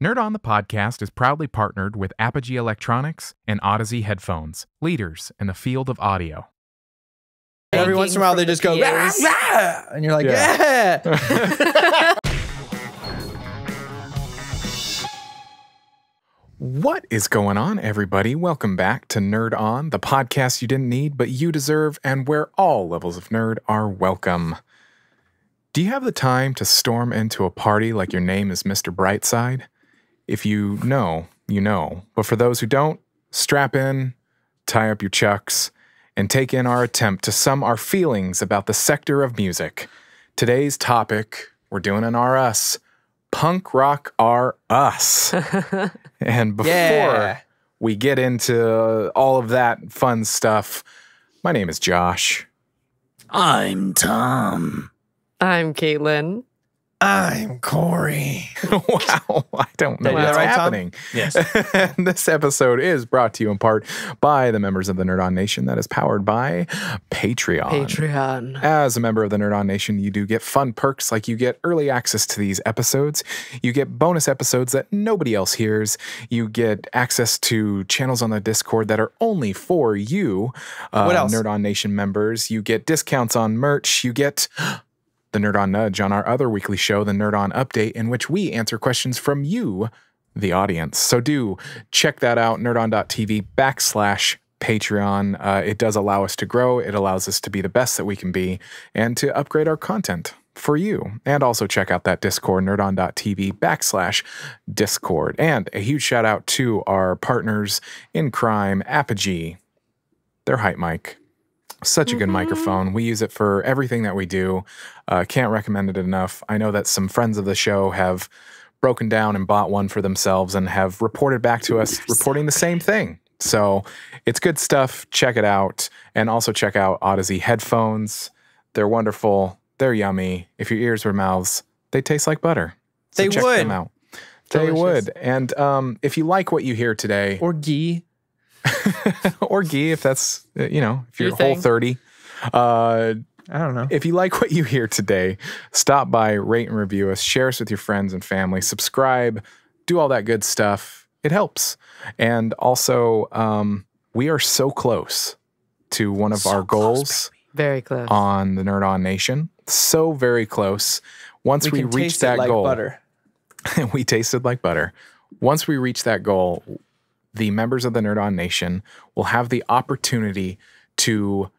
Nerd On the Podcast is proudly partnered with Apogee Electronics and Odyssey Headphones, leaders in the field of audio. Every once in a while, they just go, rah, rah, and you're like, yeah. What is going on, everybody? Welcome back to Nerd On, the podcast you didn't need, but you deserve, and where all levels of nerd are welcome. Do you have the time to storm into a party like your name is Mr. Brightside? If you know, you know. But for those who don't, strap in, tie up your chucks, and take in our attempt to sum our feelings about the sector of music. Today's topic, we're doing an R-Us. Punk rock are us. And before we get into all of that fun stuff, my name is Josh. I'm Tom. I'm Caitlin. I'm Corey. Wow, I don't know what's right, happening. Tom? Yes. And this episode is brought to you in part by the members of the Nerd On Nation that is powered by Patreon. As a member of the Nerd On Nation, you do get fun perks like you get early access to these episodes. You get bonus episodes that nobody else hears. You get access to channels on the Discord that are only for you. What else? Nerd On Nation members. You get discounts on merch. You get the Nerd On Nudge on our other weekly show, the Nerd On Update, in which we answer questions from you, the audience. So do check that out, nerdon.tv/Patreon. It does allow us to grow. It allows us to be the best that we can be and to upgrade our content for you. And also check out that Discord, nerdon.tv/Discord. And a huge shout out to our partners in crime, Apogee. Their hype mic. Such a good microphone. We use it for everything that we do. Can't recommend it enough. I know that some friends of the show have broken down and bought one for themselves and have reported back to us reporting the same thing. So it's good stuff. Check it out. And also check out Odyssey headphones. They're wonderful. They're yummy. If your ears were mouths, they taste like butter. So check them out. Delicious. They would. And if you like what you hear today. Or ghee. Or ghee, if that's, if you're whole 30. I don't know. If you like what you hear today, stop by, rate and review us, share us with your friends and family, subscribe, do all that good stuff. It helps. And also, we are so close to one of our goals. Very close. On the Nerd On Nation. So very close. Once we reach that goal. Butter. We tasted like butter. Once we reach that goal, the members of the Nerd On Nation will have the opportunity to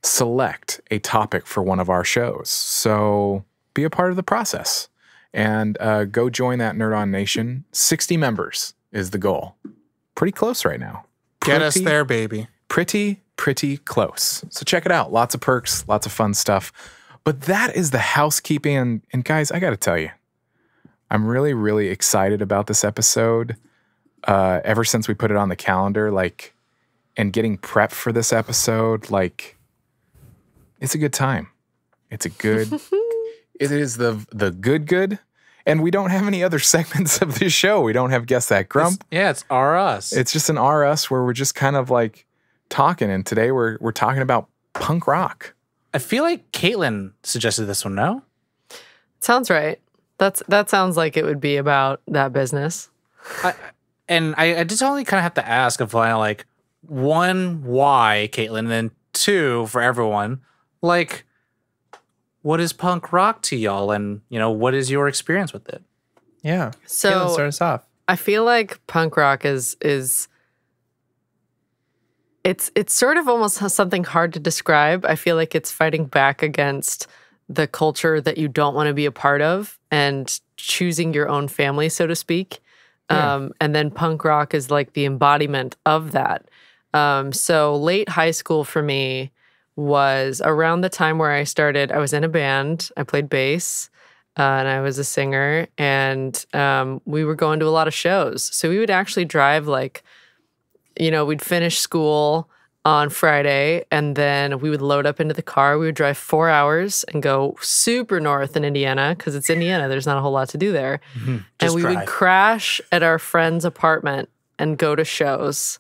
select a topic for one of our shows. So be a part of the process and go join that Nerd On Nation. 60 members is the goal. Pretty close right now. Get us there, baby. Pretty close. So check it out. Lots of perks, lots of fun stuff. But that is the housekeeping. And guys, I got to tell you, I'm really, really excited about this episode. Ever since we put it on the calendar, and getting prepped for this episode, it's a good time. It is the good. And we don't have any other segments of this show. We don't have Guess That Grump. It's R-Us. It's just an R-Us where we're just kind of talking. And today we're talking about punk rock. I feel like Caitlin suggested this one, no? Sounds right. That sounds like it would be about that business. And I just only kind of have to ask of one, why, Caitlin, and then two, for everyone, what is punk rock to y'all? And, what is your experience with it? Yeah. So Caitlin, start us off. I feel like punk rock is it's sort of almost something hard to describe. I feel like it's fighting back against the culture that you don't want to be a part of and choosing your own family, so to speak. Yeah. And then punk rock is the embodiment of that. So late high school for me was around the time where I was in a band. I played bass and I was a singer, and we were going to a lot of shows. So we would actually drive we'd finish school on Friday, and then we would load up into the car. We would drive 4 hours and go super north in Indiana, because it's Indiana. There's not a whole lot to do there. Mm-hmm. And we would crash at our friend's apartment and go to shows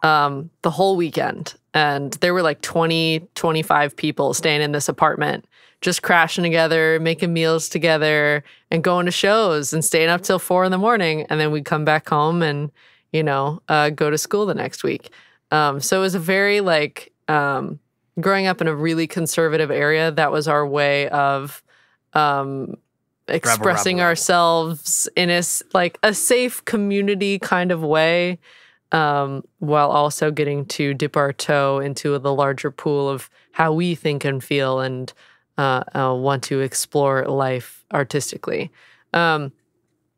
the whole weekend. And there were 20, 25 people staying in this apartment just crashing together, making meals together, and going to shows and staying up till 4 a.m. And then we'd come back home and, go to school the next week. So it was a very growing up in a really conservative area, that was our way of expressing ourselves in a safe community kind of way, while also getting to dip our toe into the larger pool of how we think and feel and want to explore life artistically.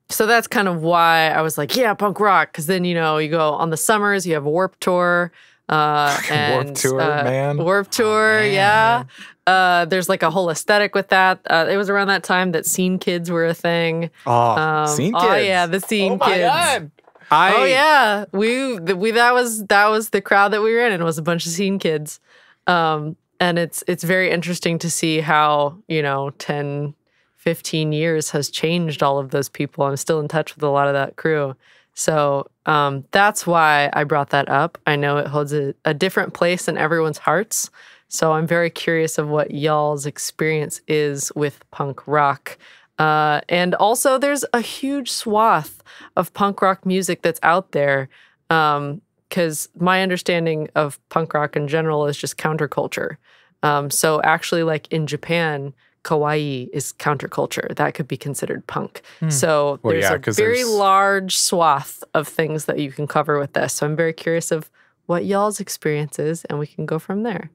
So that's kind of why I was like, yeah, punk rock. Because then, you go on the summers, you have Warped Tour. Warped Tour, man. Warped Tour, yeah. There's a whole aesthetic with that. It was around that time that Scene Kids were a thing. Scene Kids. Oh yeah, the Scene Kids. God. Yeah, we that was the crowd that we were in, and it was a bunch of Scene Kids. And it's very interesting to see how 10, 15 years has changed all of those people. I'm still in touch with a lot of that crew. So that's why I brought that up. I know it holds a different place in everyone's hearts. So I'm very curious of what y'all's experience is with punk rock. And also there's a huge swath of punk rock music that's out there. Because my understanding of punk rock in general is just counterculture. So actually in Japan, kawaii is counterculture. That could be considered punk. So there's a very large swath of things that you can cover with this. So I'm very curious of what y'all's experience is, and we can go from there.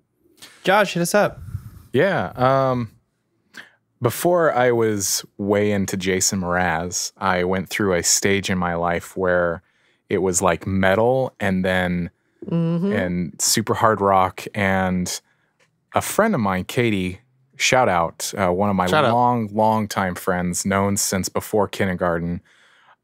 Josh, hit us up. Yeah. Before I was way into Jason Mraz, I went through a stage in my life where it was metal and then and super hard rock. And a friend of mine, Katie, shout out, one of my long time friends, known since before kindergarten,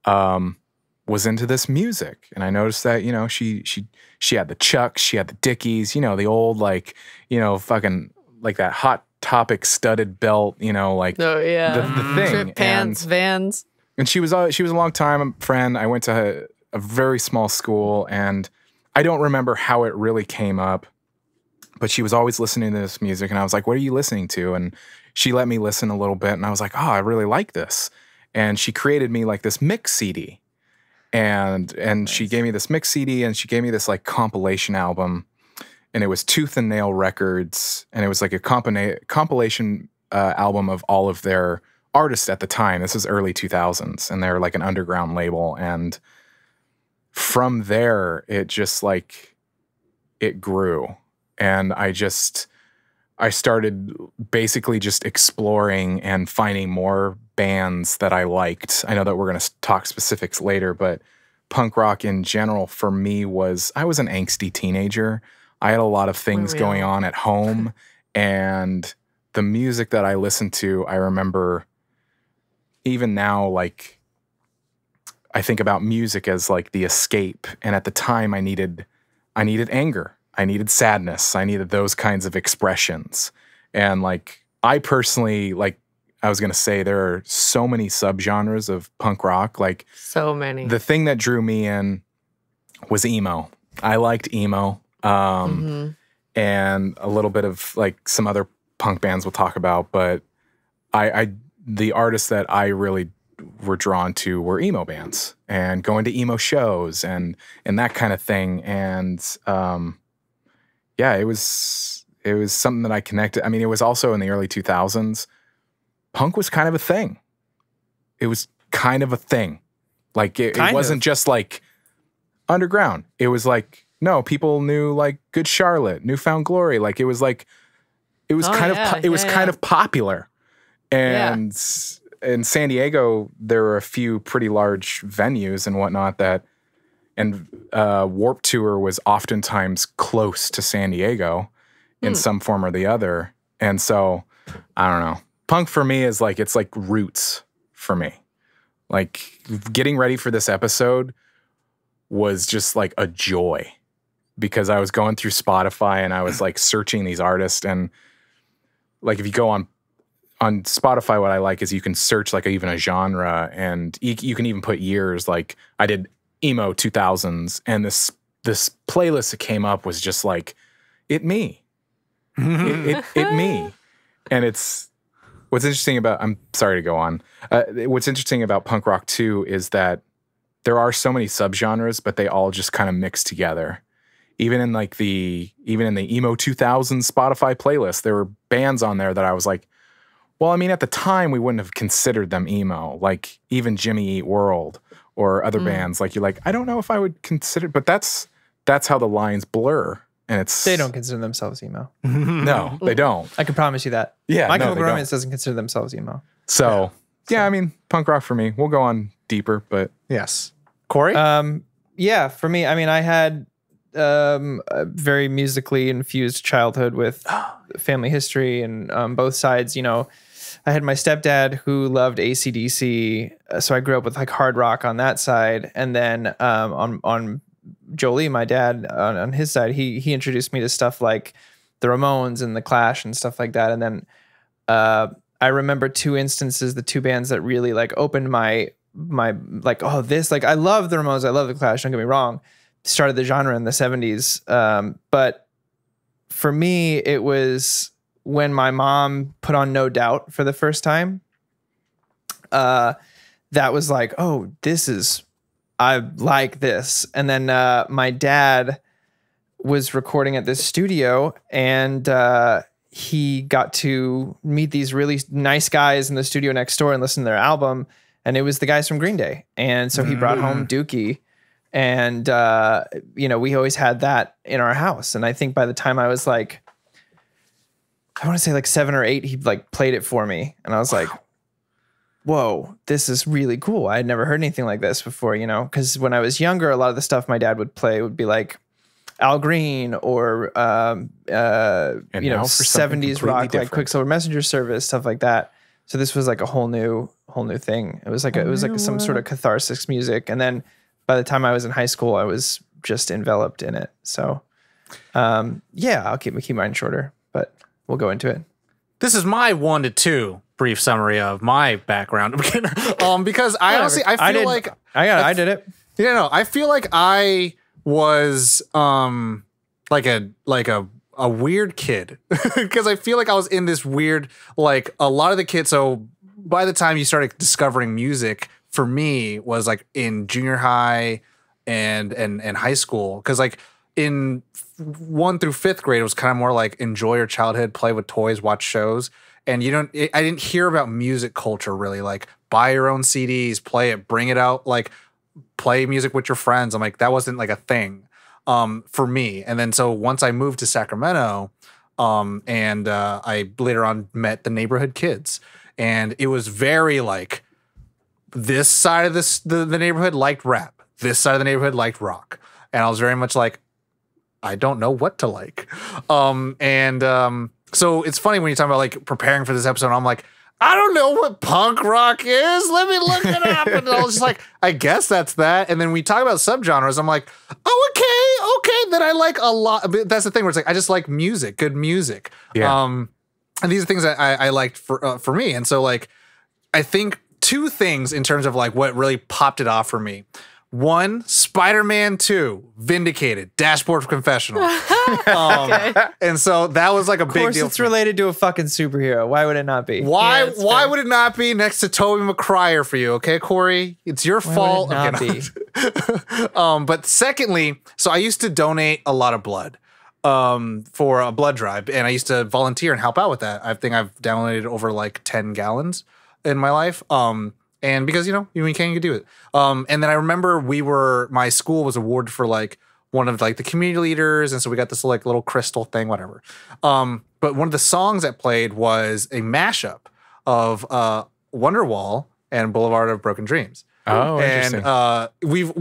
was into this music. And I noticed that, she had the Chucks, she had the Dickies, the old, fucking, that Hot Topic studded belt, the thing. Trip pants, Vans. And she was a long time friend. I went to a very small school, and I don't remember how it really came up. But she was always listening to this music, and I was like, what are you listening to? And she let me listen a little bit, and I was like, oh, I really like this. And she created me this mix CD. And nice. She gave me this mix CD, and she gave me this compilation album. And it was Tooth and Nail Records, and it was a compilation album of all of their artists at the time. This is early 2000s, and they're an underground label. And from there, it just it grew. And I started basically just exploring and finding more bands that I liked. I know that we're going to talk specifics later, but punk rock in general for me I was an angsty teenager. I had a lot of things going on at home, and the music that I listened to, I remember even now, I think about music as the escape. And at the time I needed anger. I needed sadness. I needed those kinds of expressions. And I personally, I was going to say, there are so many subgenres of punk rock. So many. The thing that drew me in was emo. I liked emo. And a little bit of some other punk bands we'll talk about. But the artists that I really were drawn to were emo bands, and going to emo shows and that kind of thing. And, yeah, it was something that I connected. I mean, it was also in the early 2000s. Punk was kind of a thing. It was kind of a thing. It wasn't just underground. It was no, people knew Good Charlotte, Newfound Glory. It was kind of popular. And in San Diego, there were a few pretty large venues and whatnot and Warped Tour was oftentimes close to San Diego in some form or the other. And so, I don't know. Punk for me is it's roots for me. Getting ready for this episode was just a joy, because I was going through Spotify and I was searching these artists. And if you go on Spotify, what I like is you can search even a genre, and you can even put years. I did emo 2000s, and this playlist that came up was just it me. it me. And What's interesting about, I'm sorry to go on. What's interesting about punk rock too is that there are so many subgenres, but they all just kind of mix together. Even in the emo 2000s Spotify playlist, there were bands on there that I was like, well, I mean, at the time we wouldn't have considered them emo, like even Jimmy Eat World or other bands. Like, you're like, I don't know if I would consider, but that's how the lines blur. And they don't consider themselves emo. No, they don't. I can promise you that. Yeah, My Chemical Romance doesn't consider themselves emo. So, I mean, punk rock for me. We'll go on deeper, but yes. Corey? Yeah, for me, I mean, I had a very musically infused childhood with family history and both sides. You know, I had my stepdad who loved AC/DC, so I grew up with like hard rock on that side, and then on Jolie, my dad, on his side, he introduced me to stuff like the Ramones and the Clash and stuff like that. And then I remember two instances, the two bands that really like opened my like, oh, this, like, I love the Ramones, I love the Clash, don't get me wrong, started the genre in the 70s. But for me, it was when my mom put on No Doubt for the first time. That was like, oh, I like this. And then my dad was recording at this studio, and he got to meet these really nice guys in the studio next door and listen to their album. And it was the guys from Green Day. And so he brought home Dookie. And, you know, we always had that in our house. And I think by the time I was like, I want to say like 7 or 8, he like played it for me. And I was like, whoa, this is really cool. I had never heard anything like this before, you know, because when I was younger, a lot of the stuff my dad would play would be like Al Green or, you know, 70s rock, different. Like Quicksilver Messenger Service, stuff like that. So this was like a whole new thing. It was like some sort of catharsis music. And then by the time I was in high school, I was just enveloped in it. So, yeah, I'll keep mine shorter, but we'll go into it. This is my 1 to 2 brief summary of my background. Because I honestly, I feel like I did it. Yeah, no, I feel like I was like a weird kid because I feel like I was in this weird, like a lot of the kids. So by the time you started discovering music, for me was like in junior high and high school, because like in 1 through 5th grade, it was kind of more like enjoy your childhood, play with toys, watch shows. And I didn't hear about music culture really, like buy your own CDs, play it, bring it out, like play music with your friends. I'm like, that wasn't like a thing for me. And then so once I moved to Sacramento, and I later on met the neighborhood kids, and it was very like this side of the neighborhood liked rap, this side of the neighborhood liked rock, and I was very much like, I don't know what to like. So it's funny when you talk about like preparing for this episode, I'm like, I don't know what punk rock is. Let me look it up. And I was just like, I guess that's that. And then we talk about subgenres. I'm like, oh, okay. Then I like a lot. But that's the thing where it's like, I just like music, good music. Yeah. And these are things that I liked for me. And so like, I think 2 things in terms of like what really popped it off for me. 1, Spider-Man 2, Vindicated, Dashboard Confessional. Okay. And so that was like a big deal. Of course it's related to a fucking superhero. Why would it not be? Why would it not be next to Tobey Maguire for you? Okay, Corey? It's your fault. Why would it not be? But secondly, so I used to donate a lot of blood for a blood drive, and I used to volunteer and help out with that. I think I've donated over like 10 gallons in my life. And because, you know, when you can, you can do it. And then I remember my school was awarded for like one of like the community leaders. And so we got this like little crystal thing, whatever. But one of the songs that played was a mashup of Wonderwall and Boulevard of Broken Dreams. Oh, interesting. And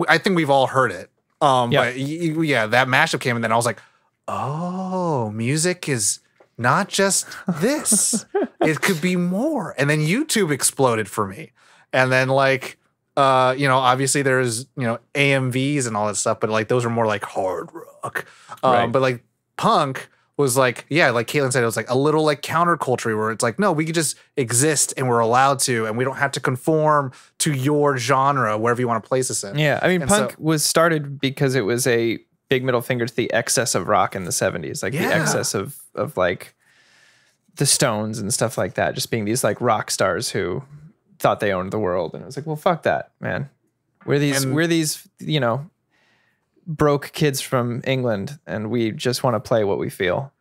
I think we've all heard it. But yeah, that mashup came, and then I was like, oh, music is not just this. It could be more. And then YouTube exploded for me. And then like, you know, obviously there's, you know, AMVs and all that stuff, but like those are more like hard rock. Right. But like punk was like, yeah, like Caitlin said, it was like a little like counterculture where it's like, no, we could just exist and we're allowed to, and we don't have to conform to your genre, wherever you want to place us in. Yeah. I mean, punk was started because it was a big middle finger to the excess of rock in the 70s, like the excess of like the Stones and stuff like that, just being these like rock stars who thought they owned the world. And it was like, well, fuck that, man. We're these, you know, broke kids from England, and we just want to play what we feel.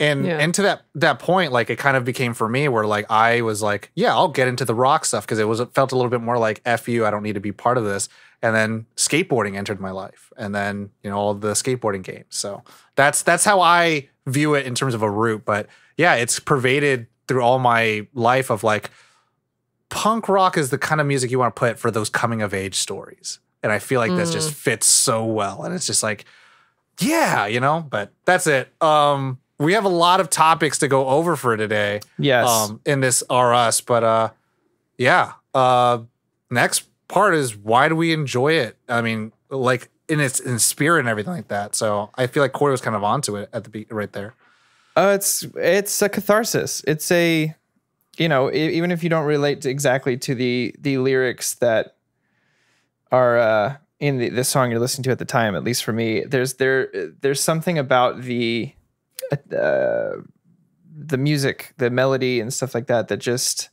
And to that point, like, it kind of became for me where like I was like, yeah, I'll get into the rock stuff because it felt a little bit more like F you, I don't need to be part of this. And then skateboarding entered my life, and then, you know, all the skateboarding games. So that's how I view it in terms of a route. But yeah, it's pervaded through all my life of like, punk rock is the kind of music you want to put for those coming of age stories. And I feel like this just fits so well. And it's just like, yeah, you know, but that's it. We have a lot of topics to go over for today. Yes. In this R Us, but yeah. Next part is, why do we enjoy it? I mean, like in spirit and everything like that. So I feel like Corey was kind of onto it at the beat right there. It's a catharsis. It's a, you know, even if you don't relate exactly to the lyrics that are in the song you're listening to at the time, at least for me, there's something about the music, the melody and stuff like that just,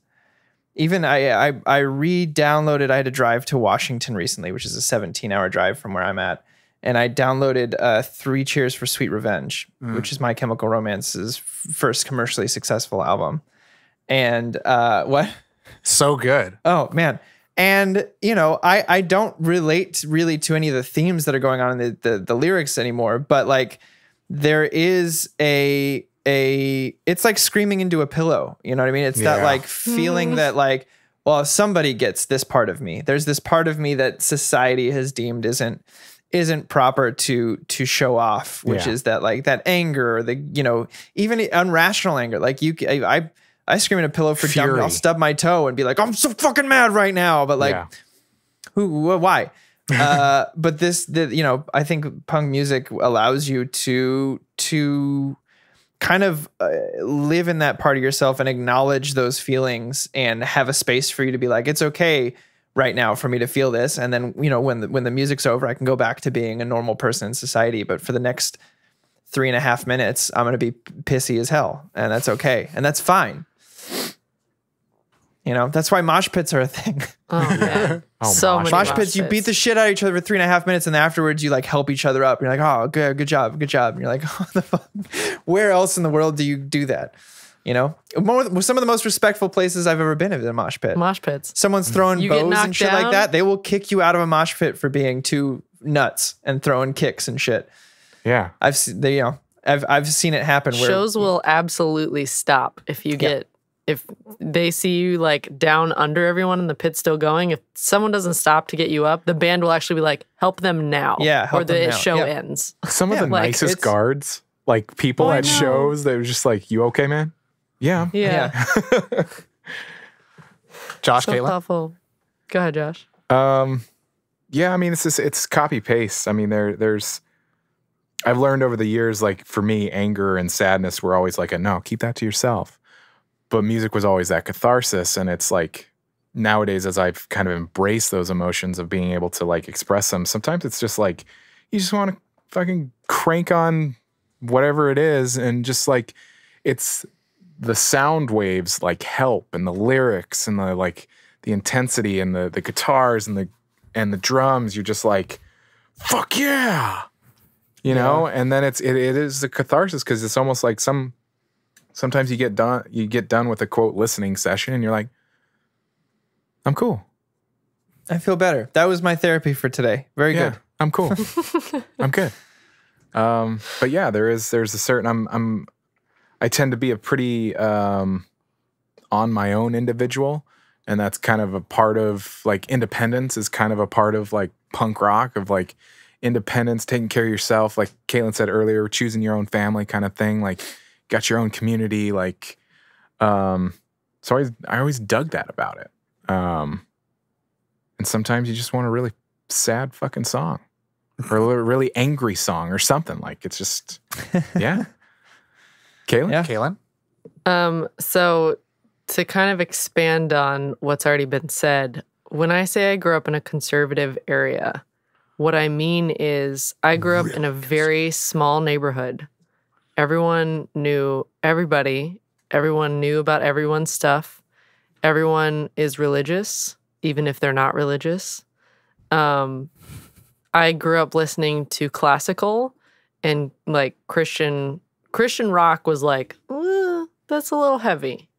even I re-downloaded, I had to drive to Washington recently, which is a 17-hour drive from where I'm at. And I downloaded 3 Cheers for Sweet Revenge, which is My Chemical Romance's first commercially successful album. And what? So good. Oh, man. And, you know, I don't relate really to any of the themes that are going on in the lyrics anymore, but like there is it's like screaming into a pillow. You know what I mean? It's that like feeling that like, well, if somebody gets this part of me, there's this part of me that society has deemed isn't proper to show off, which is that like that anger, or the, you know, even irrational anger. Like I scream in a pillow for dumb. I'll stub my toe and be like, I'm so fucking mad right now. But like, why? But you know, I think punk music allows you to kind of live in that part of yourself and acknowledge those feelings and have a space for you to be like, it's okay right now for me to feel this. And then, you know, when the music's over, I can go back to being a normal person in society. But for the next 3.5 minutes, I'm going to be pissy as hell, and that's okay. And that's fine. You know, that's why mosh pits are a thing. Oh, man. So many mosh pits, you beat the shit out of each other for 3.5 minutes, and then afterwards you like help each other up. You're like, oh, good job. And you're like, oh, the fuck? Where else in the world do you do that? You know, some of the most respectful places I've ever been is in a mosh pit. Mosh pits. Someone's throwing bows and shit like that. They will kick you out of a mosh pit for being too nuts and throwing kicks and shit. Yeah, I've seen it happen. Shows will absolutely stop if you get. If they see you like down under everyone and the pit's still going, if someone doesn't stop to get you up, the band will actually be like, help them now. Yeah, help or the them now. show ends. Some of the nicest guards, like people at shows, they were just like, you okay, man? Yeah. Yeah. Josh, So Caitlin? thoughtful. Go ahead, Josh. Yeah, I mean, it's copy paste. I mean, there's I've learned over the years, like for me, anger and sadness were always like no, keep that to yourself. But music was always that catharsis. And it's like nowadays, as I've kind of embraced those emotions of being able to like express them, sometimes it's just like you just want to fucking crank on whatever it is. And just like it's the sound waves like help, and the lyrics and the like the intensity and the guitars and the drums. You're just like, fuck yeah. You know? And then it is a catharsis, because it's almost like sometimes you get done with a quote listening session and you're like, I'm cool. I feel better. That was my therapy for today. Very good. I'm cool. I'm good. But yeah, there's a certain, I tend to be a pretty on my own individual, and that's kind of a part of like independence is kind of a part of like punk rock, of like independence, taking care of yourself, like Caitlin said earlier, choosing your own family kind of thing, like got your own community, like so I always dug that about it. And sometimes you just want a really sad fucking song, or a really angry song or something. Like it's just yeah. Caitlin? Yeah. Caitlin? So to kind of expand on what's already been said, when I say I grew up in a conservative area, what I mean is I grew up in a very small neighborhood. Everyone knew everybody. Everyone knew about everyone's stuff. Everyone is religious, even if they're not religious. I grew up listening to classical and like Christian rock was like, that's a little heavy.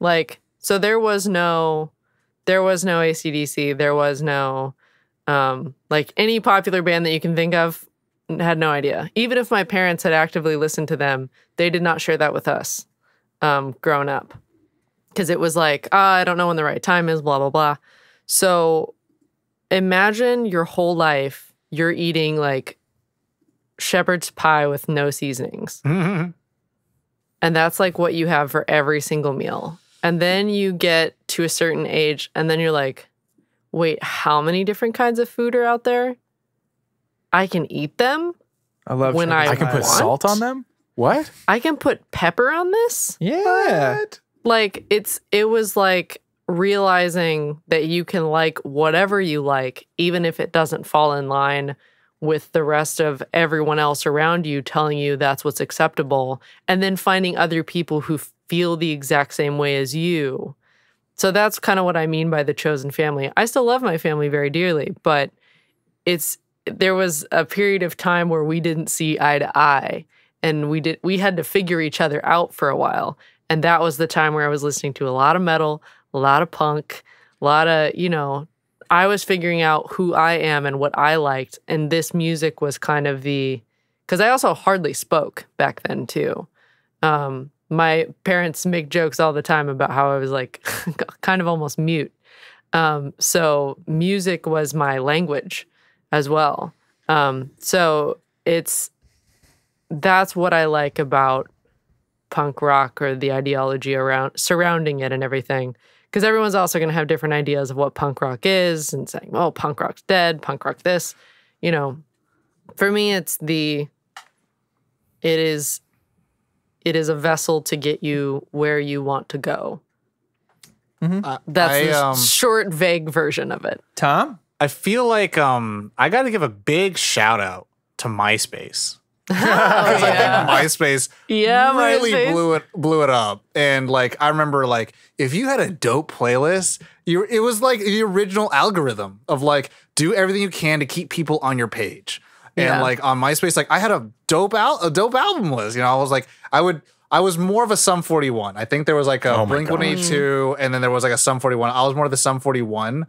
Like, so there was no AC/DC. There was no, like any popular band that you can think of, had no idea. Even if my parents had actively listened to them, they did not share that with us growing up. Because it was like, I don't know when the right time is, blah, blah, blah. So imagine your whole life, you're eating like shepherd's pie with no seasonings. And that's like what you have for every single meal. And then you get to a certain age and then you're like, wait, how many different kinds of food are out there? I can eat them I love when shepherd's I can pie. put salt on them? What? I can put pepper on this? Yeah. What? Like it was like realizing that you can like whatever you like, even if it doesn't fall in line with the rest of everyone else around you telling you that's what's acceptable, and then finding other people who feel the exact same way as you. So that's kind of what I mean by the chosen family. I still love my family very dearly, but there was a period of time where we didn't see eye to eye, and we had to figure each other out for a while. And that was the time where I was listening to a lot of metal, a lot of punk, a lot of, I was figuring out who I am and what I liked. And this music was kind of because I also hardly spoke back then too. My parents make jokes all the time about how I was like kind of almost mute. So music was my language as well. So that's what I like about punk rock, or the ideology surrounding it and everything. Because everyone's also going to have different ideas of what punk rock is and saying, oh, punk rock's dead, punk rock this. For me, it is a vessel to get you where you want to go. That's the short, vague version of it. Tom? I feel like I got to give a big shout out to MySpace. Because I think MySpace really MySpace. blew it up. And like I remember, like if you had a dope playlist, it was like the original algorithm of like do everything you can to keep people on your page. And like on MySpace, like I had a dope album list. I was like I was more of a Sum 41. I think there was like a Blink 182, and then there was like a Sum 41. I was more of the Sum 41.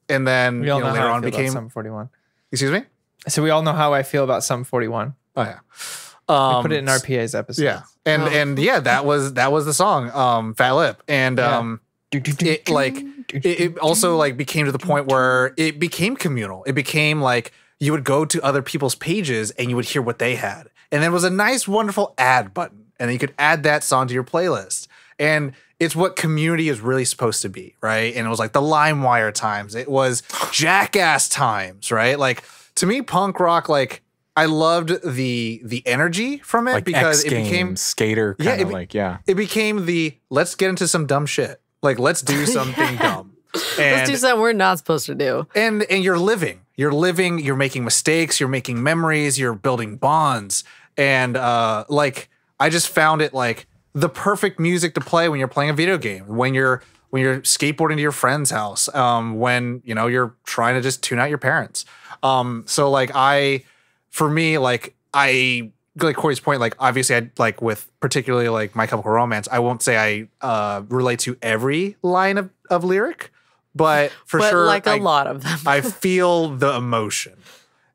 And then We all know later how I on feel about became Sum 41. Excuse me? So we all know how I feel about Sum 41. Oh yeah. We put it in our PA's episode. Yeah. And yeah, that was the song, Fat Lip. And it also like became to the point where it became communal. It became like you would go to other people's pages and you would hear what they had. And there was a nice, wonderful add button. And then you could add that song to your playlist. And it's what community is really supposed to be, right? And it was like the LimeWire times. It was Jackass times, right? Like to me, punk rock, like I loved the energy from it, Like because X it became Games, skater, kind of it became the let's get into some dumb shit. Like let's do something dumb. Let's do something we're not supposed to do. And you're living, you're making mistakes, you're making memories, you're building bonds. And like I just found it like the perfect music to play when you're playing a video game, when you're skateboarding to your friend's house, when you're trying to just tune out your parents. So like for me, like Corey's point, like obviously I like with particularly like My Chemical Romance, I won't say I relate to every line of lyric, but sure, like a lot of them. I feel the emotion.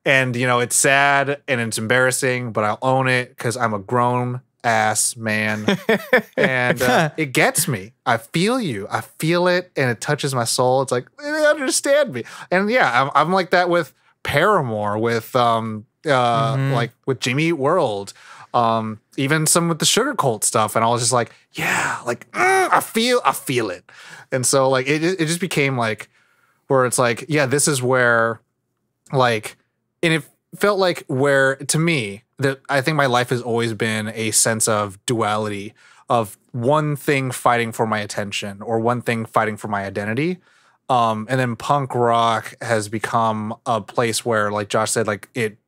And it's sad and it's embarrassing, but I'll own it because I'm a grown ass man. And it gets me. I feel you. I feel it, and it touches my soul. It's like they understand me. And yeah, I'm like that with Paramore, with like with Jimmy Eat World, even some with the Sugar Cult stuff. And I was just like, yeah, like I feel it. And so like it just became like where it's like, yeah, this is where like, and it felt like where to me that I think my life has always been a sense of duality of one thing fighting for my attention or one thing fighting for my identity. And then punk rock has become a place where, like Josh said, like it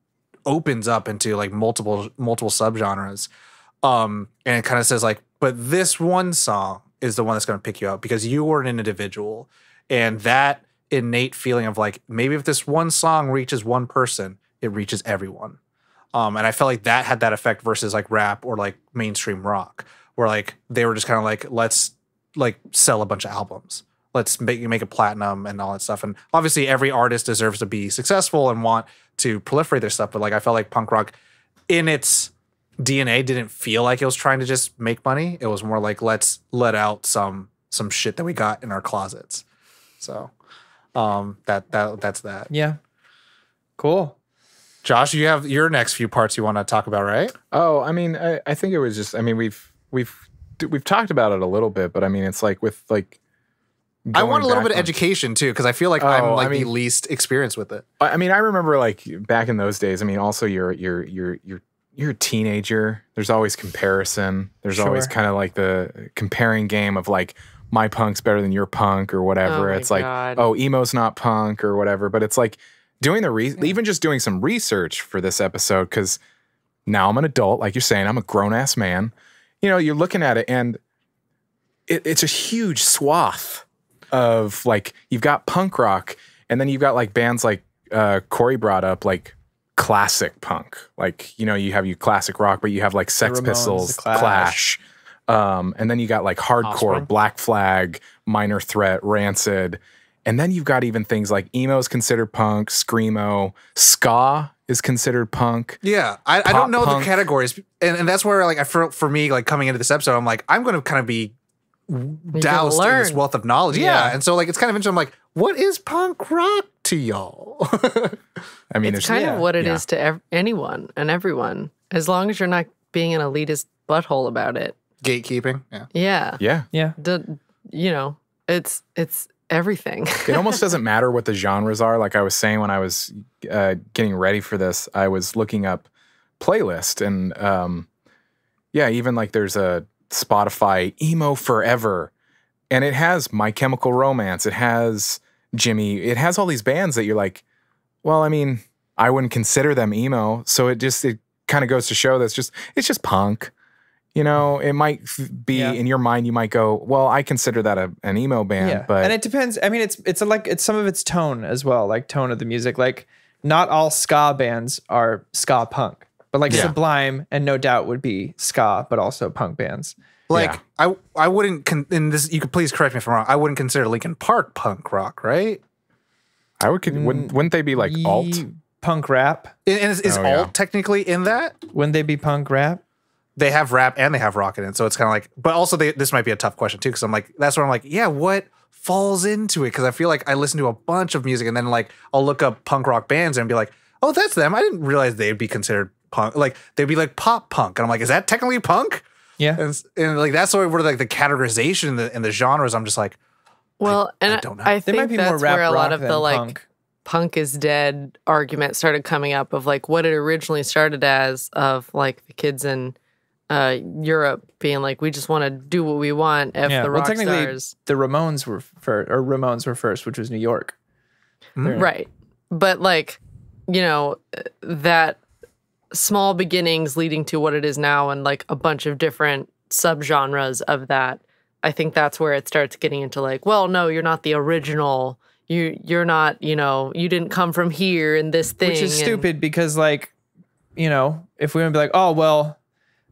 opens up into like multiple subgenres. And it kind of says like, but this one song is the one that's going to pick you up because you were an individual, and that innate feeling of like, maybe if this one song reaches one person, it reaches everyone. And I felt like that had that effect versus like rap or like mainstream rock, where like they were just kind of like, let's like sell a bunch of albums. Let's make it platinum and all that stuff. And obviously every artist deserves to be successful and want to proliferate their stuff. But like, I felt like punk rock in its DNA didn't feel like it was trying to just make money. It was more like, let's let out some shit that we got in our closets. So that's that. Yeah. Cool. Josh, you have your next few parts you want to talk about, right? Oh, I mean, I think it was just, I mean, we've talked about it a little bit, but I mean, it's like with like, I want a little bit of on- education too, because I feel like I'm like the least experienced with it. I mean, I remember like back in those days. I mean, also you're a teenager. There's always comparison. There's always Sure. kind of like the comparing game of like my punk's better than your punk or whatever. Oh my It's like, God. oh, emo's not punk or whatever. But it's like doing even just doing some research for this episode, because now I'm an adult, like you're saying, I'm a grown ass man. You know, you're looking at it and it's a huge swath of like, you've got punk rock, and then you've got like bands like Corey brought up, like classic punk. Like, you know, you have your classic rock, but you have like Sex Ramones, Pistols, The Clash. and then you got like hardcore, Offspring. Black Flag, Minor Threat, Rancid. And then you've got even things like emo is considered punk, screamo, ska is considered punk. Yeah, I Pop don't know punk. the categories, and that's where like for me, like coming into this episode, I'm like, I'm going to kind of be doused in this learn. wealth of knowledge. Yeah, and so like it's kind of interesting. I'm like, what is punk rock to y'all? I mean, It's kind of what it yeah. is to anyone and everyone, as long as you're not being an elitist butthole about it. Gatekeeping. Yeah. Yeah. yeah. Yeah. You know, it's everything. It almost doesn't matter what the genres are. Like I was saying when I was getting ready for this, I was looking up playlist, and even like there's a Spotify emo forever, and it has My Chemical Romance, it has Jimmy, it has all these bands that you're like, well, I mean, I wouldn't consider them emo. So it kind of goes to show that it's just punk. You know, it might be in your mind, you might go, well, I consider that an emo band, Yeah, but and it depends. I mean, it's some of its tone as well, like tone of the music. Like, not all ska bands are ska punk, but like Yeah. Sublime and No Doubt would be ska, but also punk bands. Like Yeah. I wouldn't. And this, you could please correct me if I'm wrong. I wouldn't consider Linkin Park punk rock, right? I would, wouldn't they be like alt? Punk rap? And is Oh, alt yeah. technically in that? Wouldn't they be punk rap? They have rap and they have rock in it, so it's kind of like. But also, this might be a tough question too, because I'm like, that's where I'm like, yeah, what falls into it? Because I feel like I listen to a bunch of music, and then like I'll look up punk rock bands and be like, oh, that's them. I didn't realize they'd be considered punk. Like they'd be like pop punk, and I'm like, is that technically punk? Yeah. And like that's where like the categorization and the genres. I'm just like, Well, and don't know. I They might think be more that's rap where a lot rock of than the like punk. punk is dead argument started coming up, of like what it originally started as, of like the kids in Europe being like, we just want to do what we want. F the rock technically, stars. the Ramones were first, which was New York. Right. But like, you know, that small beginnings leading to what it is now, and like a bunch of different subgenres of that. I think that's where it starts getting into like, well, no, you're not the original. You're not, you know, you didn't come from here in this thing. Which is and- stupid because, like, you know, if we want to be like, oh, well,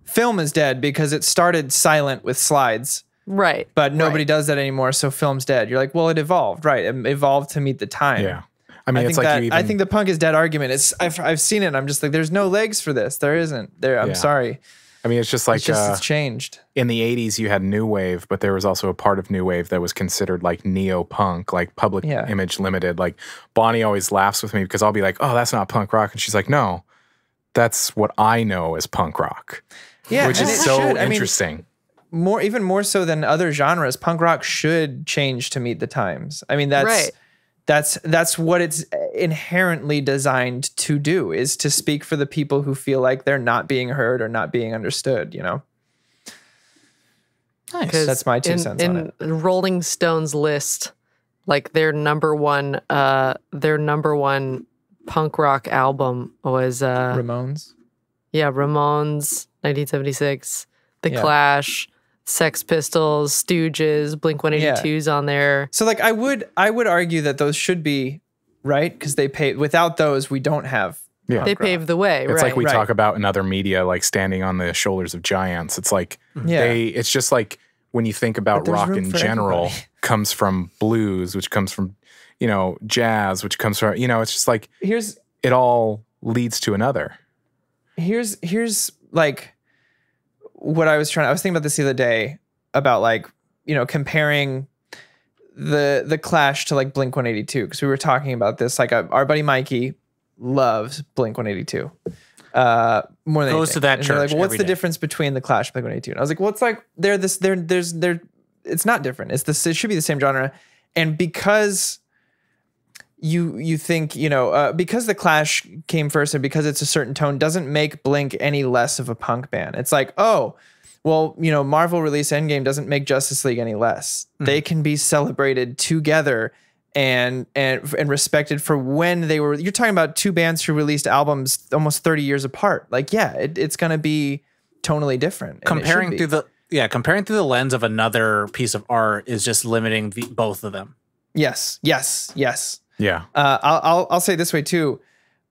film is dead because it started silent with slides, Right. but nobody Right. does that anymore, so film's dead. You're like, well, it evolved, right? It evolved to meet the time. Yeah. I mean, I it's think like that you even, I think the punk is dead argument. I've seen it. And I'm just like, there's no legs for this. There isn't. There. I'm Yeah. sorry. I mean, it's just like It's just it's changed. in the 80s, you had New Wave, but there was also a part of New Wave that was considered like neo-punk, like Public Yeah. Image Limited. Like Bonnie always laughs with me because I'll be like, oh, that's not punk rock. And she's like, no, that's what I know as punk rock. Yeah, Which and is it so should. I mean, interesting. even more so than other genres, punk rock should change to meet the times. I mean, Right. that's what it's inherently designed to do, is to speak for the people who feel like they're not being heard or not being understood, you know? nice. 'Cause That's my 2 cents on it. In Rolling Stone's list, like their number one punk rock album was Ramones. Ramones, 1976, The Yeah. Clash, Sex Pistols, Stooges, Blink 182's on there. So like I would argue that those should be right because they pay. Without those, we don't have. Yeah. They paved the way, It's right? like we Right. talk about in other media, like standing on the shoulders of giants. It's like Yeah. it's just like when you think about there's rock room in for general, everybody. comes from blues, which comes from, jazz, which comes from, it's just like Here's it all leads to another. here's like what I was thinking about this the other day about like, comparing the Clash to like Blink 182 because we were talking about this. Like our buddy Mikey loves Blink 182 more than Goes anything. to that And they're like, church well, what's every the day. difference between the Clash and Blink 182? And I was like, well, it's like it's not different. It should be the same genre. And because you think, because the Clash came first and because it's a certain tone doesn't make Blink any less of a punk band. It's like, oh, well, Marvel released Endgame doesn't make Justice League any less. They can be celebrated together and respected for when they were. You're talking about two bands who released albums almost 30 years apart. Like, yeah, it's going to be tonally different. and it should Comparing be. through the lens of another piece of art is just limiting both of them. Yes. Yeah. I'll say it this way too,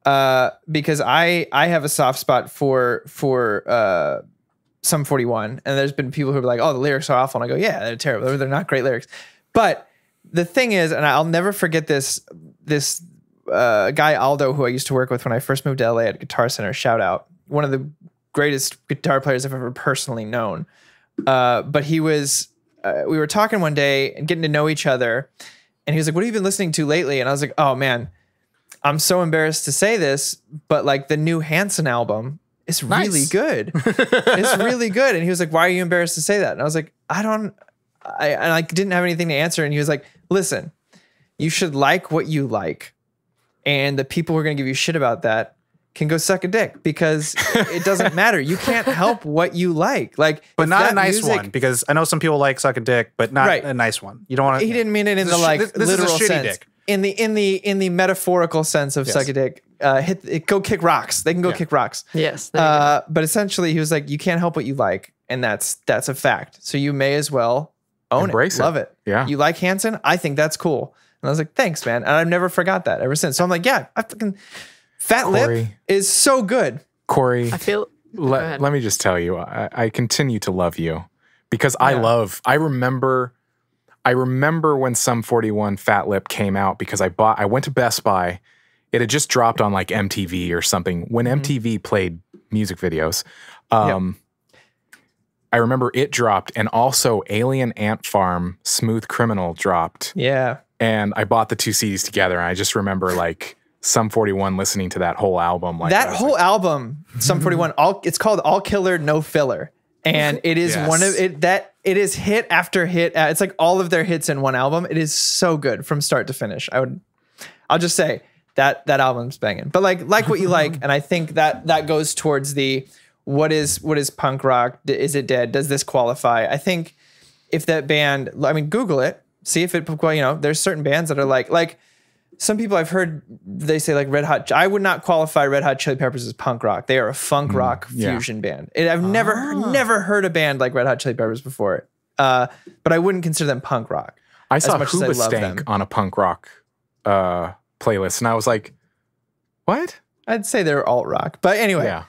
because I have a soft spot for Sum 41, and there's been people who are like, "Oh, the lyrics are awful," and I go, "Yeah, they're terrible. They're not great lyrics." But the thing is, and I'll never forget this guy Aldo, who I used to work with when I first moved to LA at Guitar Center. Shout out, one of the greatest guitar players I've ever personally known. But he was, we were talking one day and getting to know each other. And he was like, what have you been listening to lately? And I was like, oh man, I'm so embarrassed to say this, but like the new Hanson album is really good. It's really good. And he was like, why are you embarrassed to say that? And I was like, I didn't have anything to answer. And he was like, listen, you should like what you like. And the people who are going to give you shit about that can go suck a dick because it doesn't matter. You can't help what you like. But But not a nice one, because I know some people like suck a dick, but not Right. a nice one. You don't want to. He didn't mean it in This the is a this is a literal shitty sense. dick. In the metaphorical sense of suck a dick, go kick rocks. They can go kick rocks. Yes. there you go. But essentially, he was like, you can't help what you like, and that's a fact. So you may as well own Embrace it, it. love it. Yeah. You like Hanson? I think that's cool. And I was like, thanks, man. And I've never forgot that ever since. So I'm like, yeah, I fucking Fat Lip Corey. is so good. Corey, I feel. Go ahead. let me just tell you, I continue to love you because I remember when Sum 41 Fat Lip came out because I went to Best Buy. It had just dropped on like MTV or something when MTV played music videos. I remember it dropped, and also Alien Ant Farm Smooth Criminal dropped. Yeah. And I bought the two CDs together, and I just remember like Sum 41 listening to that whole album. Like That I was whole like, album, Sum 41, it's called All Killer No Filler. And it is Yes. one of it that it is hit after hit. It's like all of their hits in one album. It is so good from start to finish. I'll just say that album's banging. But like what you like, and I think that goes towards the what is punk rock? Is it dead? Does this qualify? I think if that band, I mean, Google it, see if it, there's certain bands that are like some people I've heard, they say like Red Hot. I would not qualify Red Hot Chili Peppers as punk rock. They are a funk rock fusion band. I've never heard a band like Red Hot Chili Peppers before. But I wouldn't consider them punk rock. I saw much as I love them. Hoobastank on a punk rock playlist, and I was like, what? I'd say they're alt rock. But anyway, Yeah.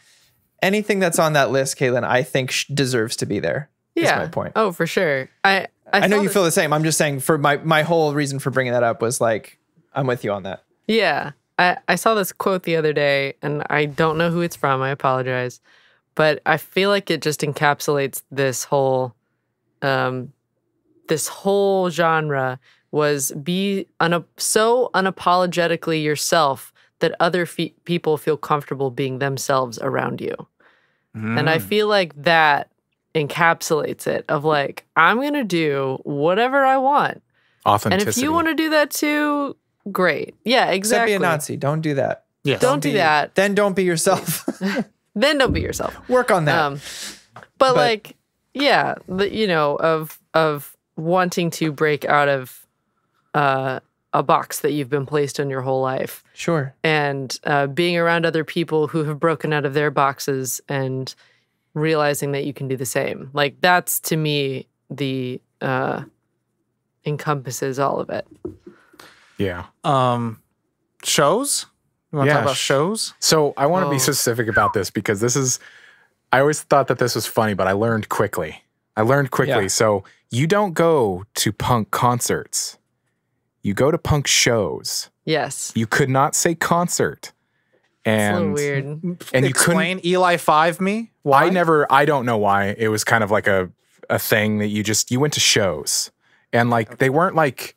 anything that's on that list, Caitlin, I think deserves to be there. Is my point. Oh, for sure. I know saw you this- feel the same. I'm just saying for my whole reason for bringing that up was like, I'm with you on that. Yeah. I saw this quote the other day, and I don't know who it's from. I apologize. But I feel like it just encapsulates this whole genre was be so unapologetically yourself that other people feel comfortable being themselves around you. And I feel like that encapsulates it of like, I'm going to do whatever I want. Authenticity. And if you want to do that too, great. Yeah, Except exactly. be a Nazi. Don't do that. Yes. Don't do that. Then don't be yourself. Then don't be yourself. Work on that. But like, yeah, of wanting to break out of a box that you've been placed in your whole life, Sure. and being around other people who have broken out of their boxes and realizing that you can do the same. Like that's to me the encompasses all of it. Yeah. Shows? You want to Yeah, talk about shows? So I want to be Oh. specific about this because I always thought that this was funny, but I learned quickly. Yeah. So you don't go to punk concerts. You go to punk shows. Yes. You could not say concert. It's a And little weird. and you couldn't Explain Eli 5 me? Why? I don't know why. It was kind of like a thing that you went to shows. And like they weren't like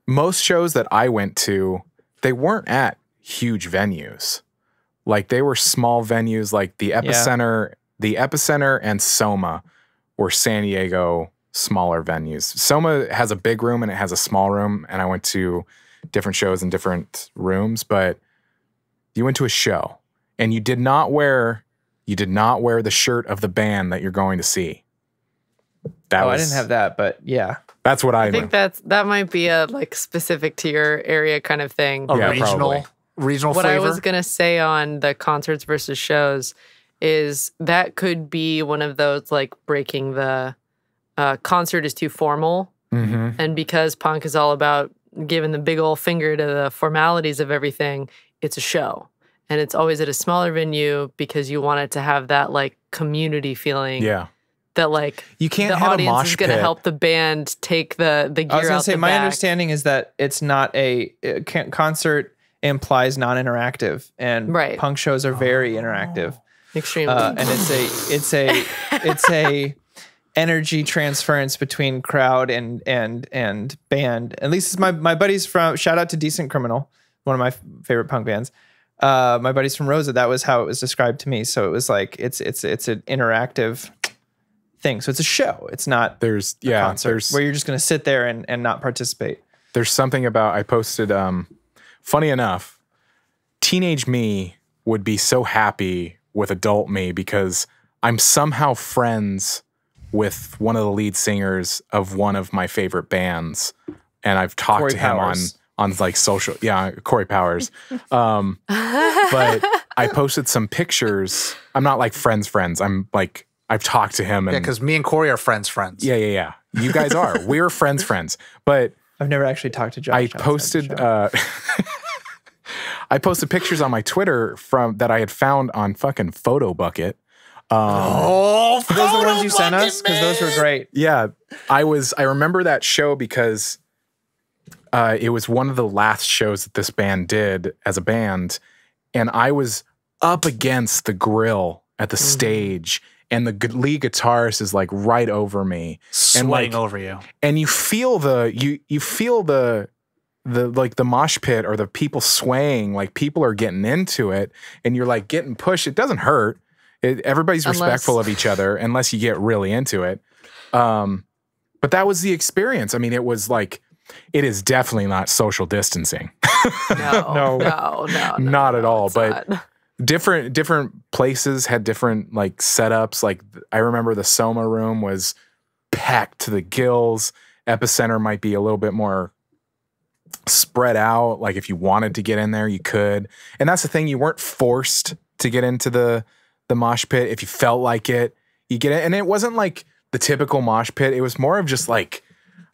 most shows that I went to, they weren't at huge venues. Like they were small venues like the Epicenter and Soma were San Diego smaller venues. Soma has a big room and it has a small room, and I went to different shows in different rooms, but you went to a show and you did not wear the shirt of the band that you're going to see. I didn't have that, but yeah. That's what I I think that might be a like specific to your area kind of thing. A Yeah, regional probably. What flavor? I was gonna say on the concerts versus shows is that could be one of those like breaking the concert is too formal, Mhm. and because punk is all about giving the big old finger to the formalities of everything, it's a show, and it's always at a smaller venue because you want it to have that like community feeling. Yeah. That like You can't the have a audience mosh is going to pit. help the band take the gear I was out gonna say the my back. understanding is that it's not concert implies non-interactive, and Right. punk shows are very interactive, Extremely. and it's a energy transference between crowd and band. At least it's my buddies from shout out to Decent Criminal, one of my favorite punk bands. My buddies from Rosa, that was how it was described to me. So it was like it's an interactive thing. So it's a show. It's not There's a concert there's where you're just going to sit there and not participate. there's something about I posted funny enough, teenage me would be so happy with adult me because I'm somehow friends with one of the lead singers of one of my favorite bands, and I've talked Corey to him Powers. on like social, Corey Powers. But I posted some pictures. I'm not like friends. I'm like I've talked to him, and Yeah, because me and Corey are friends. yeah. You guys are. We're friends. But I've never actually talked to Josh. I outside the posted show. I posted pictures on my Twitter from that I had found on fucking PhotoBucket. Oh, Are those the ones you sent us? Because those were great. Yeah, I remember that show because it was one of the last shows that this band did as a band, and I was up against the grill at the stage, and the lead guitarist is like right over me, swaying over you. and you feel the like the mosh pit or the people swaying, like people are getting into it, and you're like getting pushed. It doesn't hurt. Everybody's respectful of each other unless you get really into it. But that was the experience. I mean, it was like, it is definitely not social distancing. no, Not at all, it's but not. different places had different like setups. Like I remember the Soma room was packed to the gills. Epicenter might be a little bit more spread out. Like if you wanted to get in there, you could. And that's the thing, you weren't forced to get into the mosh pit. If you felt like it, you get it. And it wasn't like the typical mosh pit. It was more of just like,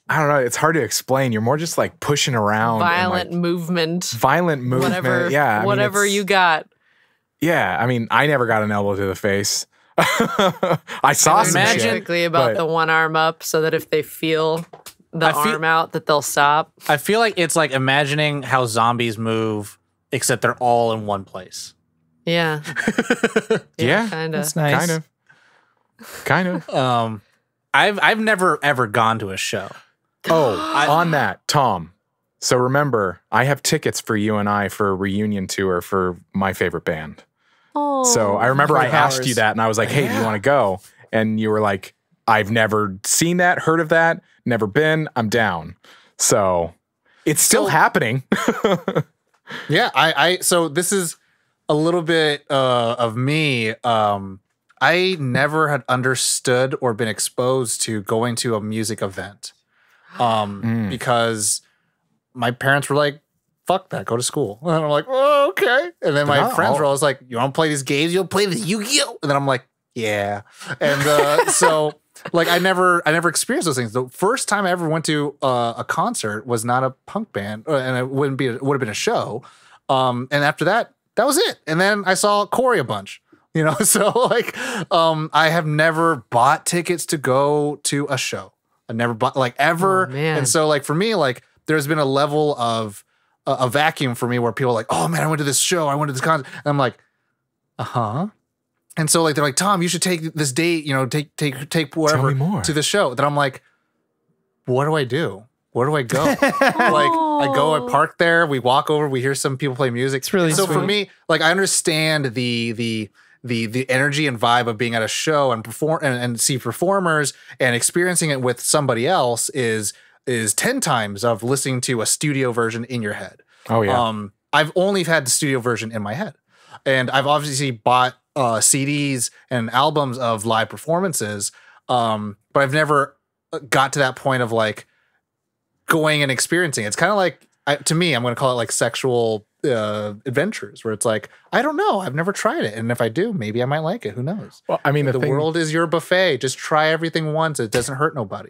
I don't know, it's hard to explain. You're more just like pushing around. Violent and, like, movement. violent movement. Whatever. Yeah. I mean, whatever it's- you got. Yeah. I mean, I never got an elbow to the face. I saw some Imagine- shit. Specifically about but- the one arm up, so that if they feel the I feel- arm out, that they'll stop. I feel like it's like imagining how zombies move, except they're all in one place. Yeah. Yeah. Kind of. That's nice. Kind of. I've never ever gone to a show. Oh, on that, Tom. So remember, I have tickets for you and I for a reunion tour for my favorite band. Oh. So I remember I Corey asked Powers. you that, and I was like, "Hey, do you want to go?" And you were like, "I've never seen that, heard of that, never been. I'm down." So it's still happening. Yeah, I so this is a little bit of me. I never had understood or been exposed to going to a music event because my parents were like, fuck that, go to school. And I'm like, oh, okay. And then my not friends all- were always like, you want to play these games? You'll play this Yu-Gi-Oh! And then I'm like, yeah. And so like I never experienced those things. The first time I ever went to a concert was not a punk band, and it would have been a show. And after that was it. And then I saw Corey a bunch. You know, so like I have never bought tickets to go to a show. I never bought like ever. Oh, man. And so like for me, like there's been a level of a vacuum for me where people are like, oh man, I went to this show, I went to this concert. And I'm like, uh-huh. And so like they're like, Tom, you should take this date, you know, take whatever Tell me more. to the show. Then I'm like, what do I do? Where do I go? Like I go, I park there, we walk over, we hear some people play music. It's really so for sweet. me, like I understand the energy and vibe of being at a show and perform and see performers, and experiencing it with somebody else is 10 times of listening to a studio version in your head. Oh yeah. I've only had the studio version in my head, and I've obviously bought CDs and albums of live performances, but I've never got to that point of like going and experiencing it. It's kind of like, to me, I'm going to call it like sexual adventures, where it's like, I don't know, I've never tried it, and if I do, maybe I might like it. Who knows? Well, I mean, The thing, world is your buffet. Just try everything once. It doesn't hurt nobody.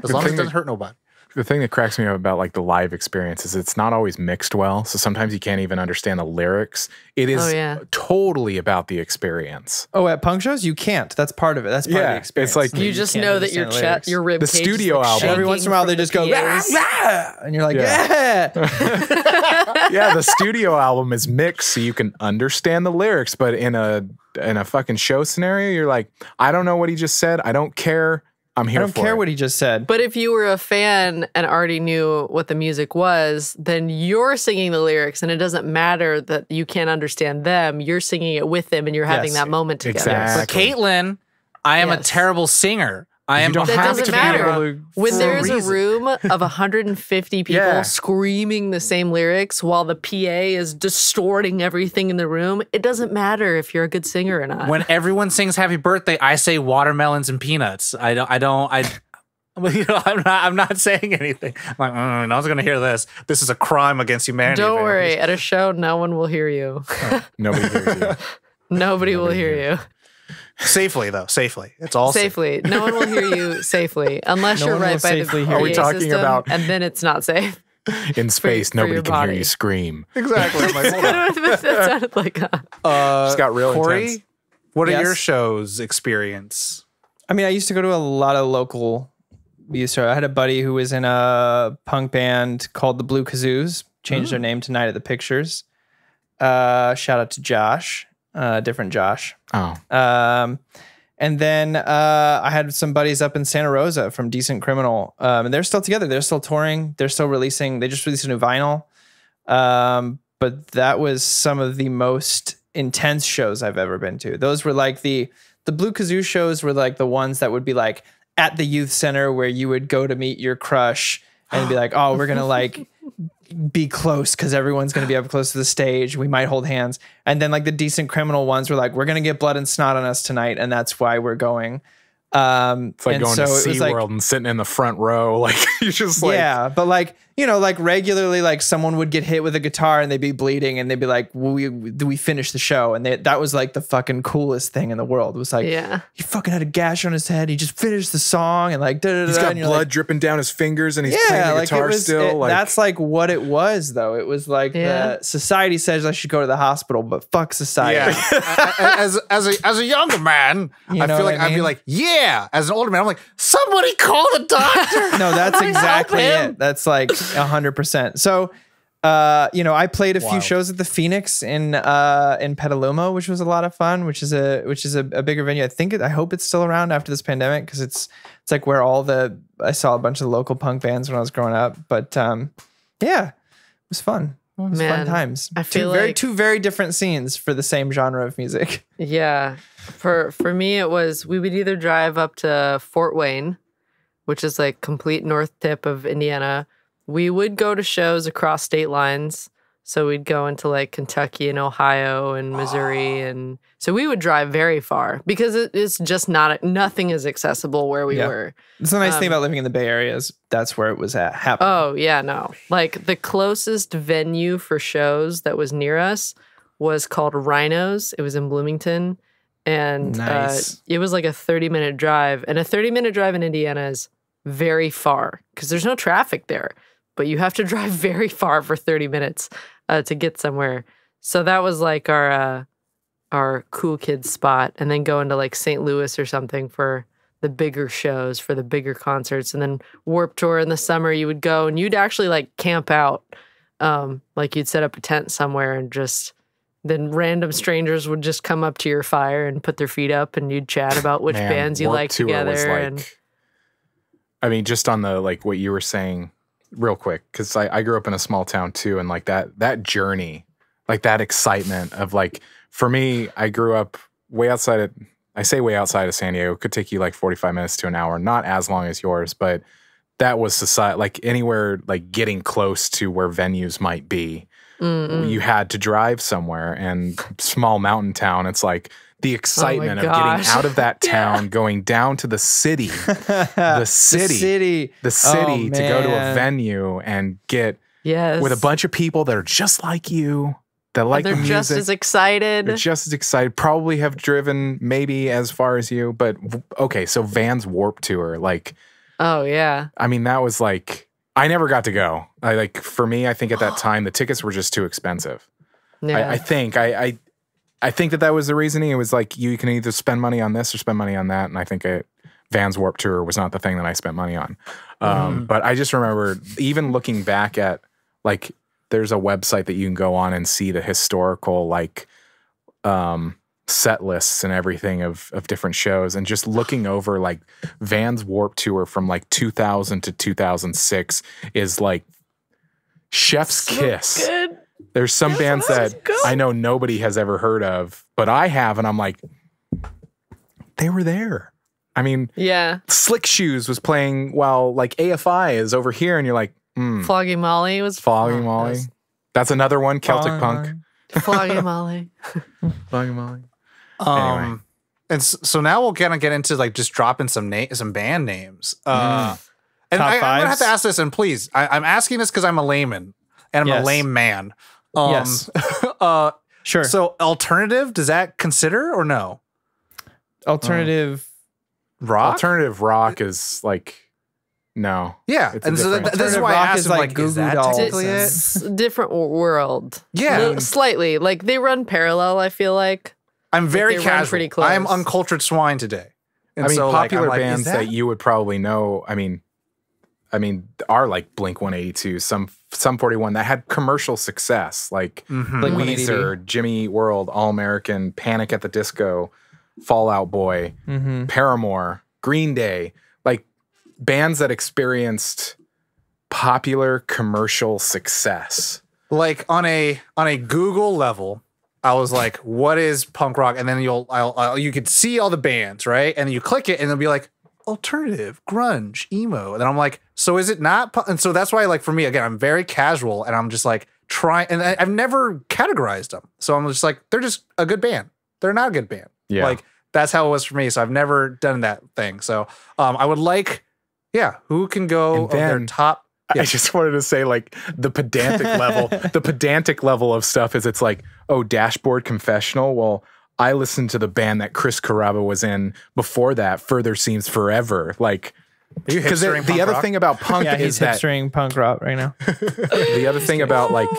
As long as it doesn't hurt nobody. The thing that cracks me up about like the live experience is it's not always mixed well. So sometimes you can't even understand the lyrics. It is Oh, yeah. totally about the experience. Oh, at punk shows, you can't. That's part of it. That's part of Yeah, the it's experience. like- that You just can't know that your understand the lyrics. your rib The cage is, studio like, album. And every once in a while, shaking they just from go, the "Rah, PAs. rah," and you're like, Yeah. yeah. Yeah, the studio album is mixed so you can understand the lyrics, but in a fucking show scenario, you're like, I don't know what he just said. I don't care. I'm I here don't for care it. what he just said. But if you were a fan and already knew what the music was, then you're singing the lyrics, and it doesn't matter that you can't understand them. You're singing it with them, and you're having Yes, that moment together. exactly. But Caitlin, I am a Yes. terrible singer. I am don't That have doesn't to be matter. able to- When for a there's a reason. room of 150 people Yeah. screaming the same lyrics while the PA is distorting everything in the room, it doesn't matter if you're a good singer or not. When everyone sings happy birthday, I say watermelons and peanuts. You know, I'm not saying anything. I'm like, no one's gonna hear this. This is a crime against humanity. Don't man. worry, at a show, no one will hear you. Nobody hears you. Nobody will hear you. Safely though, safely. It's all safe. Safely. No one will hear you safely unless No you're one will right by the safely PA hear you. Are we talking system, about- and then it's not safe. In space, for nobody your can hear body. you scream. Exactly. I'm like, hold on. that sounded like Just got real Corey, intense. what are Yes? your shows experience? I mean, I used to go to a lot of local youth shows. I had a buddy who was in a punk band called the Blue Kazoos, changed their name to Night of the Pictures. Shout out to Josh, different Josh. Oh, And then I had some buddies up in Santa Rosa from Decent Criminal, and they're still together. They're still touring. They're still releasing. They just released a new vinyl. But that was some of the most intense shows I've ever been to. Those were like the Blue Kazoo shows were like the ones that would be like at the youth center where you would go to meet your crush and be like, oh, we're gonna like be close because everyone's going to be up close to the stage. We might hold hands. And then like the Decent Criminal ones were like, we're going to get blood and snot on us tonight. And that's why we're going. it's like and going so to it was like, SeaWorld and sitting in the front row. Like, you're just like, yeah, but like, you know, like regularly, like someone would get hit with a guitar and they'd be bleeding and they'd be like, we finished the show. And that was like the fucking coolest thing in the world. It was like, Yeah. he fucking had a gash on his head. He just finished the song and like, he's got and you're blood like, dripping down his fingers and he's playing the like guitar it was, still. Like, that's like what it was though. It was like Yeah. the society says I should go to the hospital, but fuck society. Yeah. as a younger man, You I know feel what like I I'd be mean? like, yeah. As an older man, I'm like, somebody call the doctor. No, that's exactly him. it. That's like 100%. So, you know, I played a few Wild. shows at the Phoenix in Petaluma, which was a lot of fun. Which is a bigger venue. I hope it's still around after this pandemic because it's like where I saw a bunch of local punk bands when I was growing up. But yeah, it was fun. It was fun Man, times. I feel like- two very different scenes for the same genre of music. Yeah. For me, it was we would either drive up to Fort Wayne, which is like complete north tip of Indiana. We would go to shows across state lines. So we'd go into like Kentucky and Ohio and Missouri. And so we would drive very far because it's just nothing is accessible where we Yeah. were. It's the nice thing about living in the Bay Area is that's where it was at happening. Oh, yeah, no. Like the closest venue for shows that was near us was called Rhinos. It was in Bloomington. And Nice. it was like a 30-minute drive. And a 30-minute drive in Indiana is very far because there's no traffic there. But you have to drive very far for 30 minutes to get somewhere. So that was like our cool kids spot. And then going to like St. Louis or something for the bigger shows, for the bigger concerts. And then Warped Tour in the summer, you would go and you'd actually like camp out. Like you'd set up a tent somewhere and just then random strangers would just come up to your fire and put their feet up and you'd chat about which Man, bands you Warped like Tour together. was like, And I mean, just on the like what you were saying, real quick, because I grew up in a small town too, and like that journey, like that excitement of like, for me, I grew up way outside of, I say way outside of San Diego. It could take you like 45 minutes to an hour, not as long as yours, but that was society, like anywhere like getting close to where venues might be. You had to drive somewhere, and small mountain town, it's like the excitement of getting gosh. out of that town, going down to the city, the city Oh, to go to a man. venue and get yes. with a bunch of people that are just like you, that like they're the just music. as excited. They're just as excited. Probably have driven maybe as far as you, but okay. So Vans Warped Tour, like, Oh, yeah. I mean, that was like, I never got to go. For me, I think at that time the tickets were just too expensive. Yeah. I think that was the reasoning. It was like you can either spend money on this or spend money on that, and I think Vans Warped Tour was not the thing that I spent money on. But I just remember even looking back at like there's a website that you can go on and see the historical like set lists and everything of different shows, and just looking over like Vans Warped Tour from like 2000 to 2006 is like chef's kiss. Good. There's some bands that good. I know nobody has ever heard of, but I have, and I'm like, they were there. I mean, Yeah. Slick Shoes was playing while like AFI is over here, and you're like, Flogging Molly was Flogging Molly. That's another one, Celtic Punk. Flogging Molly. Flogging Molly. Anyway. And so now we'll kind of get into like just dropping some band names. And Top I'm gonna have fives? to ask this, and please, I'm asking this because I'm a layman and I'm a Yes. lame man. Yes. Sure. So alternative, does that consider or no? Alternative. Rock? Alternative rock is like, no. Yeah, It's a and so different- this is Alternative why I rock asked is him, like like, Goo is Goo that Dolls technically and- it? It's a different world. Yeah. Slightly. Like they run parallel, I feel like. I'm very they run casual. pretty close. I am uncultured swine today. And I mean, so, like, popular I'm like, is bands that you would probably know, I mean, are like Blink 182, some 41 that had commercial success, like Mhm. Blink 182. Weezer, Jimmy Eat World, All American, Panic at the Disco, Fall Out Boy, Mm-hmm. Paramore, Green Day, like bands that experienced popular commercial success. like on a Google level, I was like, "What is punk rock?" And then you could see all the bands, right? And then you click it, and it'll be like alternative, grunge, emo. And then I'm like, "So is it not?" And so that's why, like, for me, again, I'm very casual, and I'm just like trying. And I've never categorized them, so I'm just like, they're just a good band. They're not a good band. Yeah. Like that's how it was for me. So I've never done that thing. So I would like, who can go And of their then- top. I just wanted to say, like, the pedantic level of stuff is it's like, oh, Dashboard Confessional. Well, I listened to the band that Chris Carrabba was in before that, Further Seems Forever. Like, Are you because hipstering the punk other rock? thing about punk Yeah, is he's that hipstering punk rock right now. the other thing about like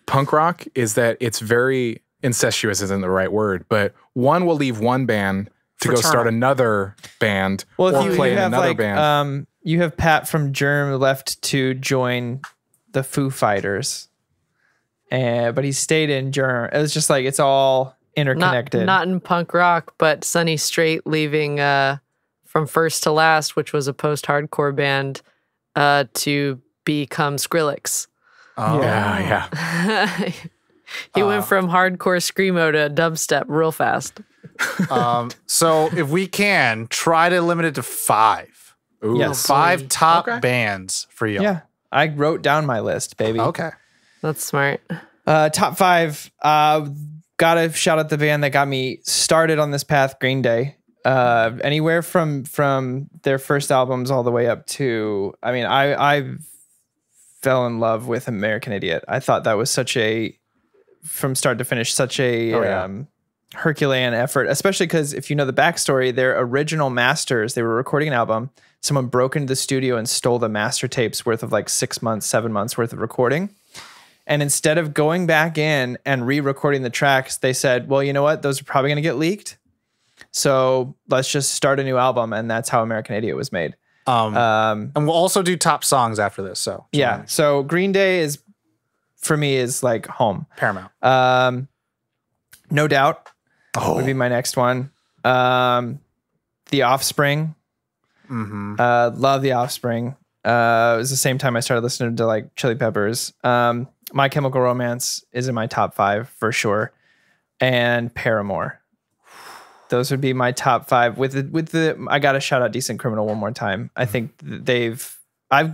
punk rock is that it's very incestuous isn't the right word, but one will leave one band to go start Fraternal. another band Well, or if play you in have another like, band. you have Pat from Germ left to join the Foo Fighters, but he stayed in Germ. It was just like it's all interconnected. Not in punk rock, but Sunny Straight leaving from First to Last, which was a post-hardcore band, to become Skrillex. Oh. Yeah. He went from hardcore screamo to dubstep real fast. So if we can try to limit it to 5. Ooh. Yes. 5 top Okay. bands for you. Yeah, I wrote down my list, baby. Okay. That's smart. Top 5. Gotta shout out the band that got me started on this path, Green Day. Anywhere from their first albums all the way up to, I mean, I fell in love with American Idiot. I thought that was such a, from start to finish, such a Oh, yeah. Herculean effort, especially because if you know the backstory, their original masters, they were recording an album. Someone broke into the studio and stole the master tapes worth of like 6 months, 7 months worth of recording. And instead of going back in and re-recording the tracks, they said, well, you know what? Those are probably going to get leaked. So let's just start a new album. And that's how American Idiot was made. And we'll also do top songs after this. So yeah. So Green Day is, for me, is like home. Paramount. No Doubt would be my next one. The Offspring. Love The Offspring. It was the same time I started listening to like Chili Peppers. My Chemical Romance is in my top 5 for sure, and Paramore. Those would be my top 5. With the I gotta shout out Decent Criminal one more time. I think I've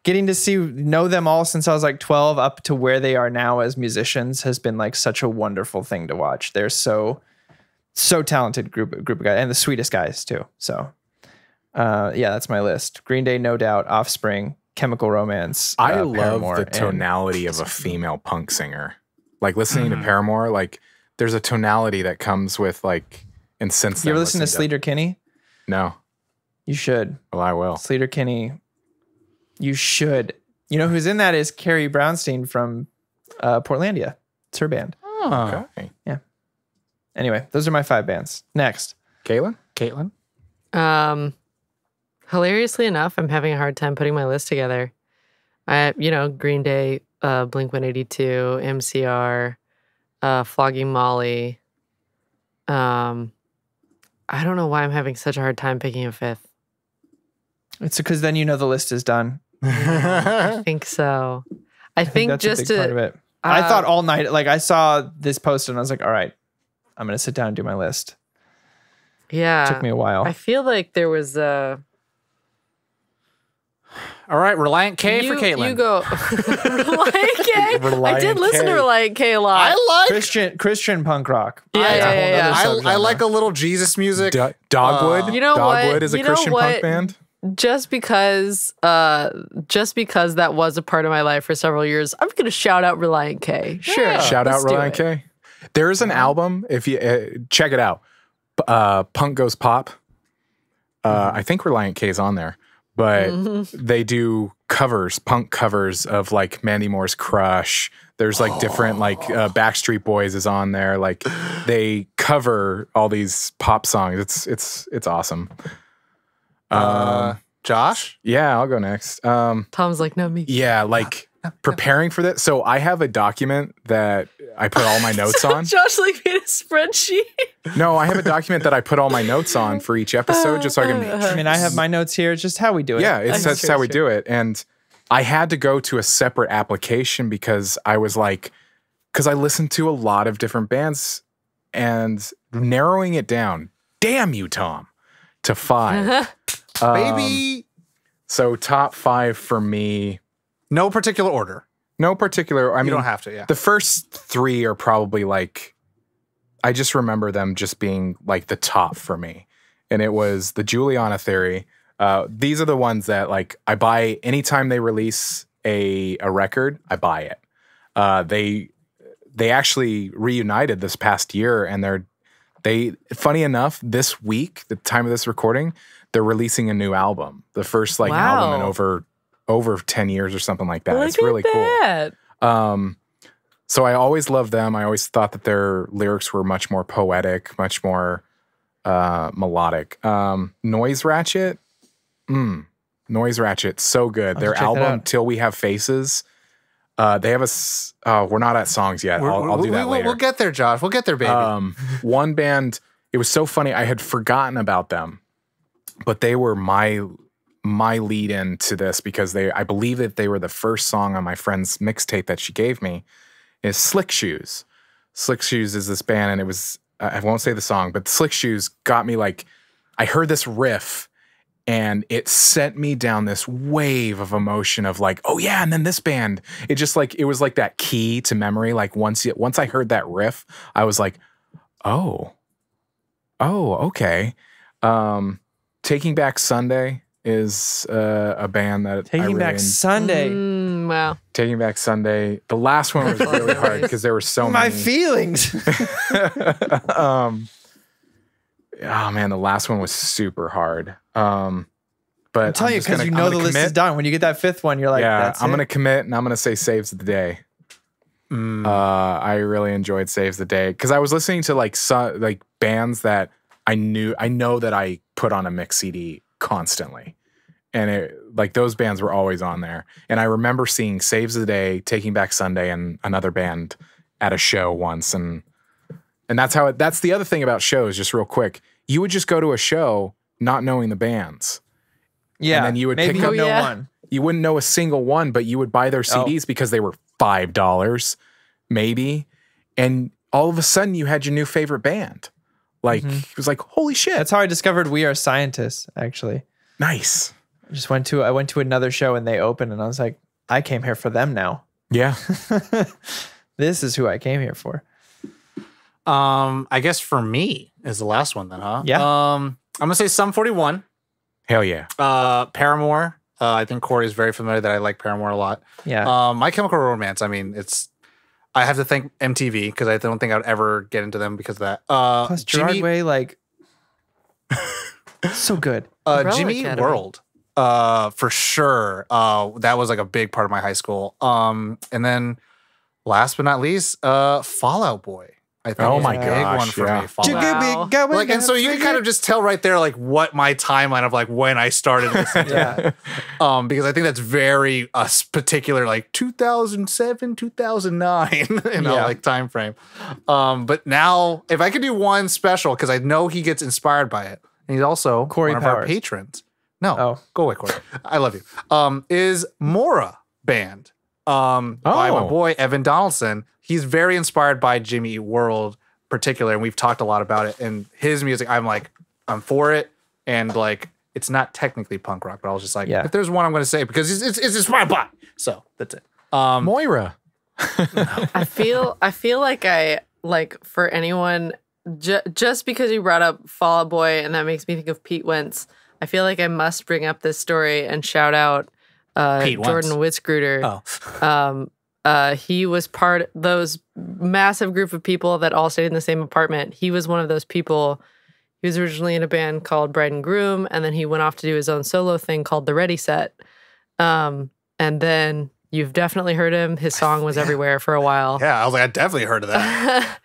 getting to know them all since I was like 12 up to where they are now as musicians has been like such a wonderful thing to watch. They're so talented group of guys, and the sweetest guys too. So. Yeah, that's my list. Green Day, No Doubt, Offspring, Chemical Romance. I love Paramore, the tonality of a female punk singer. Like listening to Paramore, like there's a tonality that comes with like, and since you ever listen to Sleater Kinney? No. You should. Well, I will. Sleater Kinney. You should. You know who's in that is Carrie Brownstein from Portlandia. It's her band. Oh. Okay. Yeah. Anyway, those are my 5 bands. Next. Caitlin? Hilariously enough, I'm having a hard time putting my list together. Green Day, Blink-182, MCR, Flogging Molly. I don't know why I'm having such a hard time picking a 5th. It's because then you know the list is done. I think so. I think that's just a big part of it. I thought all night, like I saw this post and I was like, all right, I'm going to sit down and do my list. Yeah. It took me a while. I feel like there was All right, Reliant K for Caitlin. You go. Reliant K? Reliant I did listen K. to Reliant K a lot. I like Christian punk rock. Yeah. I like a little Jesus music. Dogwood. You know Dogwood what? is a You know Christian what? punk band. Just because that was a part of my life for several years, I'm going to shout out Reliant K. Sure. Shout out let's do Reliant it. K. There's an album, if you check it out, Punk Goes Pop. I think Reliant K is on there, but they do covers, punk covers of like Mandy Moore's Crush. There's like different like Backstreet Boys is on there. Like they cover all these pop songs. It's awesome. Josh? Yeah, I'll go next. Tom's like, no, me. Yeah, like preparing for this. So I have a document that I put all my notes on. Josh like made a spreadsheet. No, I have a document that I put all my notes on for each episode just so I can make I mean, I have my notes here. It's just how we do it. Yeah, it's that's how we do it. And I had to go to a separate application because I was like, because I listened to a lot of different bands and narrowing it down, damn you, Tom, to 5. Baby. So top 5 for me. No particular order. No particular. I mean, You don't have to, yeah. The first 3 are probably like, I just remember them just being like the top for me. And it was the Juliana Theory. These are the ones that like I buy anytime they release a record, I buy it. They actually reunited this past year, and they funny enough, this week, the time of this recording, they're releasing a new album. The first like album in over 10 years or something like that. Look It's really at that. cool. So I always loved them. I always thought that their lyrics were much more poetic, much more melodic. Noise Ratchet. Noise Ratchet, so good. Their check that album out. Till We Have Faces. They have we're not at songs yet. I'll do that later. We'll get there, Josh. We'll get there, baby. One band, it was so funny. I had forgotten about them, but they were my lead in to this because I believe that they were the first song on my friend's mixtape that she gave me is Slick Shoes. Slick Shoes is this band, and it was, I won't say the song, but Slick Shoes got me like, I heard this riff and it sent me down this wave of emotion of like, oh yeah, and then this band. It just like, it was like that key to memory. Like once I heard that riff, I was like, oh, okay. Taking Back Sunday is a band that I Taking really Back Sunday. Wow. Taking Back Sunday. The last one was really hard because there were so My many. feelings. Oh man, the last one was super hard. But I'm telling you, just because gonna- you I'm know gonna the list is commit. done. When you get that fifth one, you're like, Yeah, that's I'm it. gonna commit and I'm gonna say Saves the Day. I really enjoyed Saves the Day because I was listening to like bands that I know that I put on a mix CD constantly, and like those bands were always on there. And I remember seeing Saves the Day, Taking Back Sunday, and another band at a show once, and that's the other thing about shows. Just real quick, you would just go to a show not knowing the bands. Yeah. and then you would maybe pick up- you know Oh, yeah. one. You wouldn't know a single one, but you would buy their CDs because they were $5, maybe. And all of a sudden you had your new favorite band. Like, it was like, holy shit. That's how I discovered We Are Scientists, actually. Nice. I went to another show and they opened and I was like, I came here for them now. Yeah. This is who I came here for. I guess for me is the last one then, huh? Yeah. I'm gonna say Sum 41. Hell yeah. Paramore. I think Corey is very familiar that I like Paramore a lot. Yeah. My Chemical Romance. I mean, I have to thank MTV because I don't think I would ever get into them because of that. Plus Gerard Jimmy, Way, like, so good. Umbrella Jimmy Eat Academy. World. For sure. That was like a big part of my high school. And then last but not least, Fall Out Boy. I think Oh was my a big gosh, one for yeah. me. Fall Out. Wow. Like, and so you can kind of just tell right there, like what my timeline of like when I started listening to Yeah. because I think that's very particular, like 2007, 2009, Yeah. like time frame. But now, if I could do one special, because I know he gets inspired by it, and he's also Corey one of our Powers. patrons. No, Oh. go away, Corey. I love you. Is Mora Band by my Oh. boy Evan Donaldson. He's very inspired by Jimmy Eat World, particular, and we've talked a lot about it. And his music, I'm for it, and like it's not technically punk rock, but I was just like, Yeah. if there's one, I'm going to say it because it's inspired by. So that's it. Moira. I feel like for anyone just because you brought up Fall Out Boy and that makes me think of Pete Wentz. I feel like I must bring up this story and shout out Pete Jordan Witzgruder. He was part those massive group of people that all stayed in the same apartment. He was one of those people. He was originally in a band called Bride and Groom, and then he went off to do his own solo thing called The Ready Set. And then you've definitely heard him. His song was everywhere for a while. Yeah, I was like, I definitely heard of that.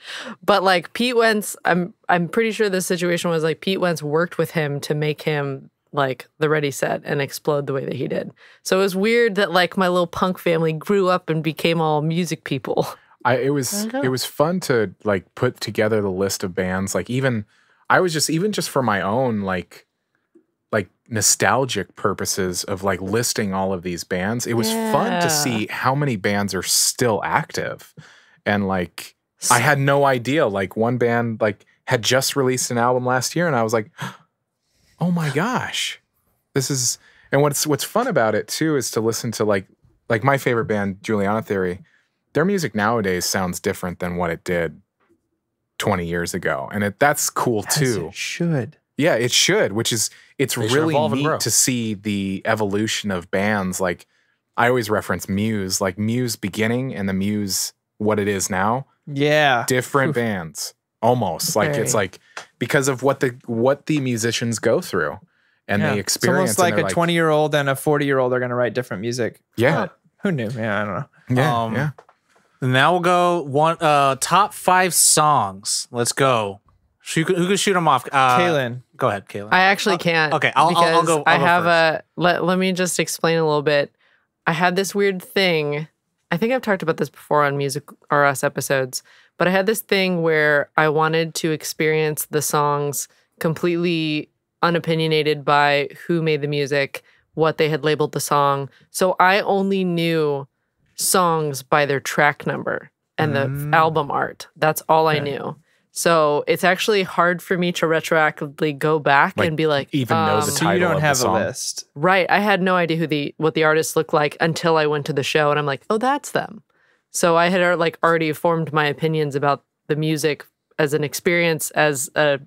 But like Pete Wentz, I'm pretty sure the situation was like Pete Wentz worked with him to make him like The Ready Set and explode the way that he did. So it was weird that like my little punk family grew up and became all music people. It was fun to like put together the list of bands. Like even just for my own like nostalgic purposes of like listing all of these bands. It was fun Yeah. to see how many bands are still active. And like I had no idea. Like one band like had just released an album last year and I was like, oh my gosh. And what's fun about it too is to listen to like my favorite band, Juliana Theory. Their music nowadays sounds different than what it did 20 years ago. And that's cool As too. it should. Yeah, it should, it's They should really evolve and grow. neat to see the evolution of bands. Like I always reference Muse, like Muse beginning and the Muse what it is now, Yeah. different bands. Almost like it's Very. like because of what the musicians go through and Yeah. they It's experience. almost like and a they're 20-year-old and a 40-year-old are going to write different music. Yeah. But who knew? Yeah, I don't know. Yeah, Um, yeah. Now we'll go top 5 songs. Let's go. Who can shoot them off? Kaylin. Go ahead, Kaylin. I actually can't. okay, I'll because go- I I'll go have let me just explain a little bit. I had this weird thing. I think I've talked about this before on Music R Us episodes, but I had this thing where I wanted to experience the songs completely unopinionated by who made the music, what they had labeled the song. So I only knew songs by their track number and the album art. That's all I knew. So it's actually hard for me to retroactively go back Like, and be like, even know the So title you don't of have the a song. list. right. I had no idea what the artists looked like until I went to the show, and I'm like, oh, that's them. So I had already formed my opinions about the music as an experience as an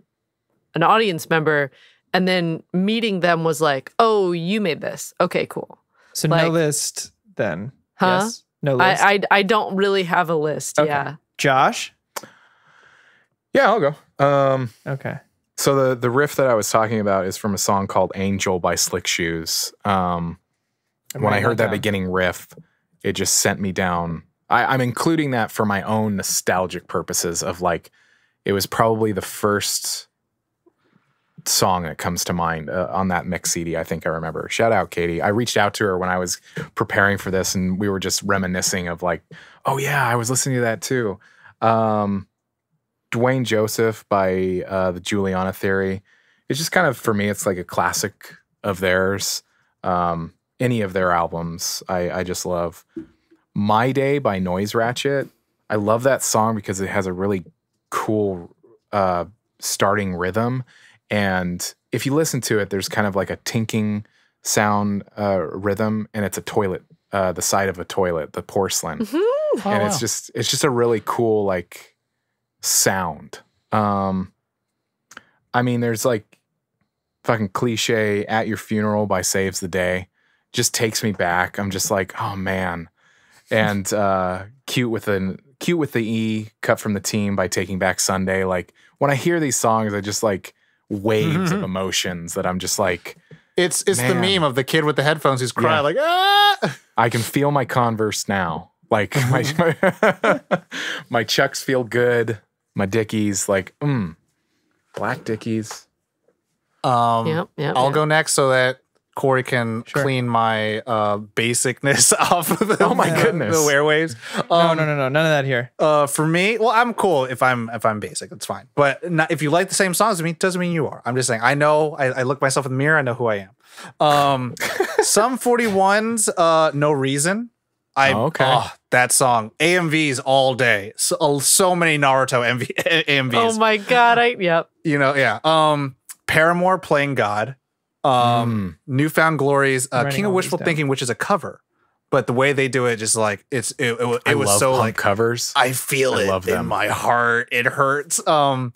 audience member, and then meeting them was like, oh, you made this. Okay, cool. So no Like- list then. Huh? Yes. No list. I don't really have a list. Okay. Yeah. Josh. Yeah, I'll go. Okay. So the riff that I was talking about is from a song called Angel by Slick Shoes. When I heard that beginning riff, it just sent me down. I'm including that for my own nostalgic purposes of like, it was probably the first song that comes to mind on that mix CD. I think I remember. Shout out Katie. I reached out to her when I was preparing for this and we were just reminiscing of like, oh yeah, I was listening to that too. Dwayne Joseph by the Juliana Theory. It's just kind of, for me, it's like a classic of theirs. Any of their albums, I just love. My Day by Noise Ratchet. I love that song because it has a really cool starting rhythm. And if you listen to it, there's kind of like a tinking sound rhythm, and it's a toilet, the side of a toilet, the porcelain. Mm-hmm. And it's just a really cool like sound. I mean, there's like fucking cliche At Your Funeral by Saves the Day. Just takes me back. I'm just like, oh man. And Cute with the E, Cut from the Team by Taking Back Sunday. Like when I hear these songs, I just like waves of emotions that I'm just like, It's the meme of the kid with the headphones who's crying like, ah! I can feel my Converse now. Like my Chucks feel good. My Dickies, like, black Dickies. Yep. I'll go next so that Corey can clean my basicness off of the, Oh my goodness. the airwaves. No, none of that here. For me, well, I'm cool if I'm basic, it's fine. But not, if you like the same songs as me, doesn't mean you are. I'm just saying, I know, I look myself in the mirror, I know who I am. Some 41's No Reason. That song. AMVs all day. So many Naruto AMVs. Oh my God. Yep. You know, yeah. Paramore, Playing God. Newfound Glories, King of Wishful Thinking, which is a cover. But the way they do it, just like it was so like covers. I feel it in my heart. It hurts. Then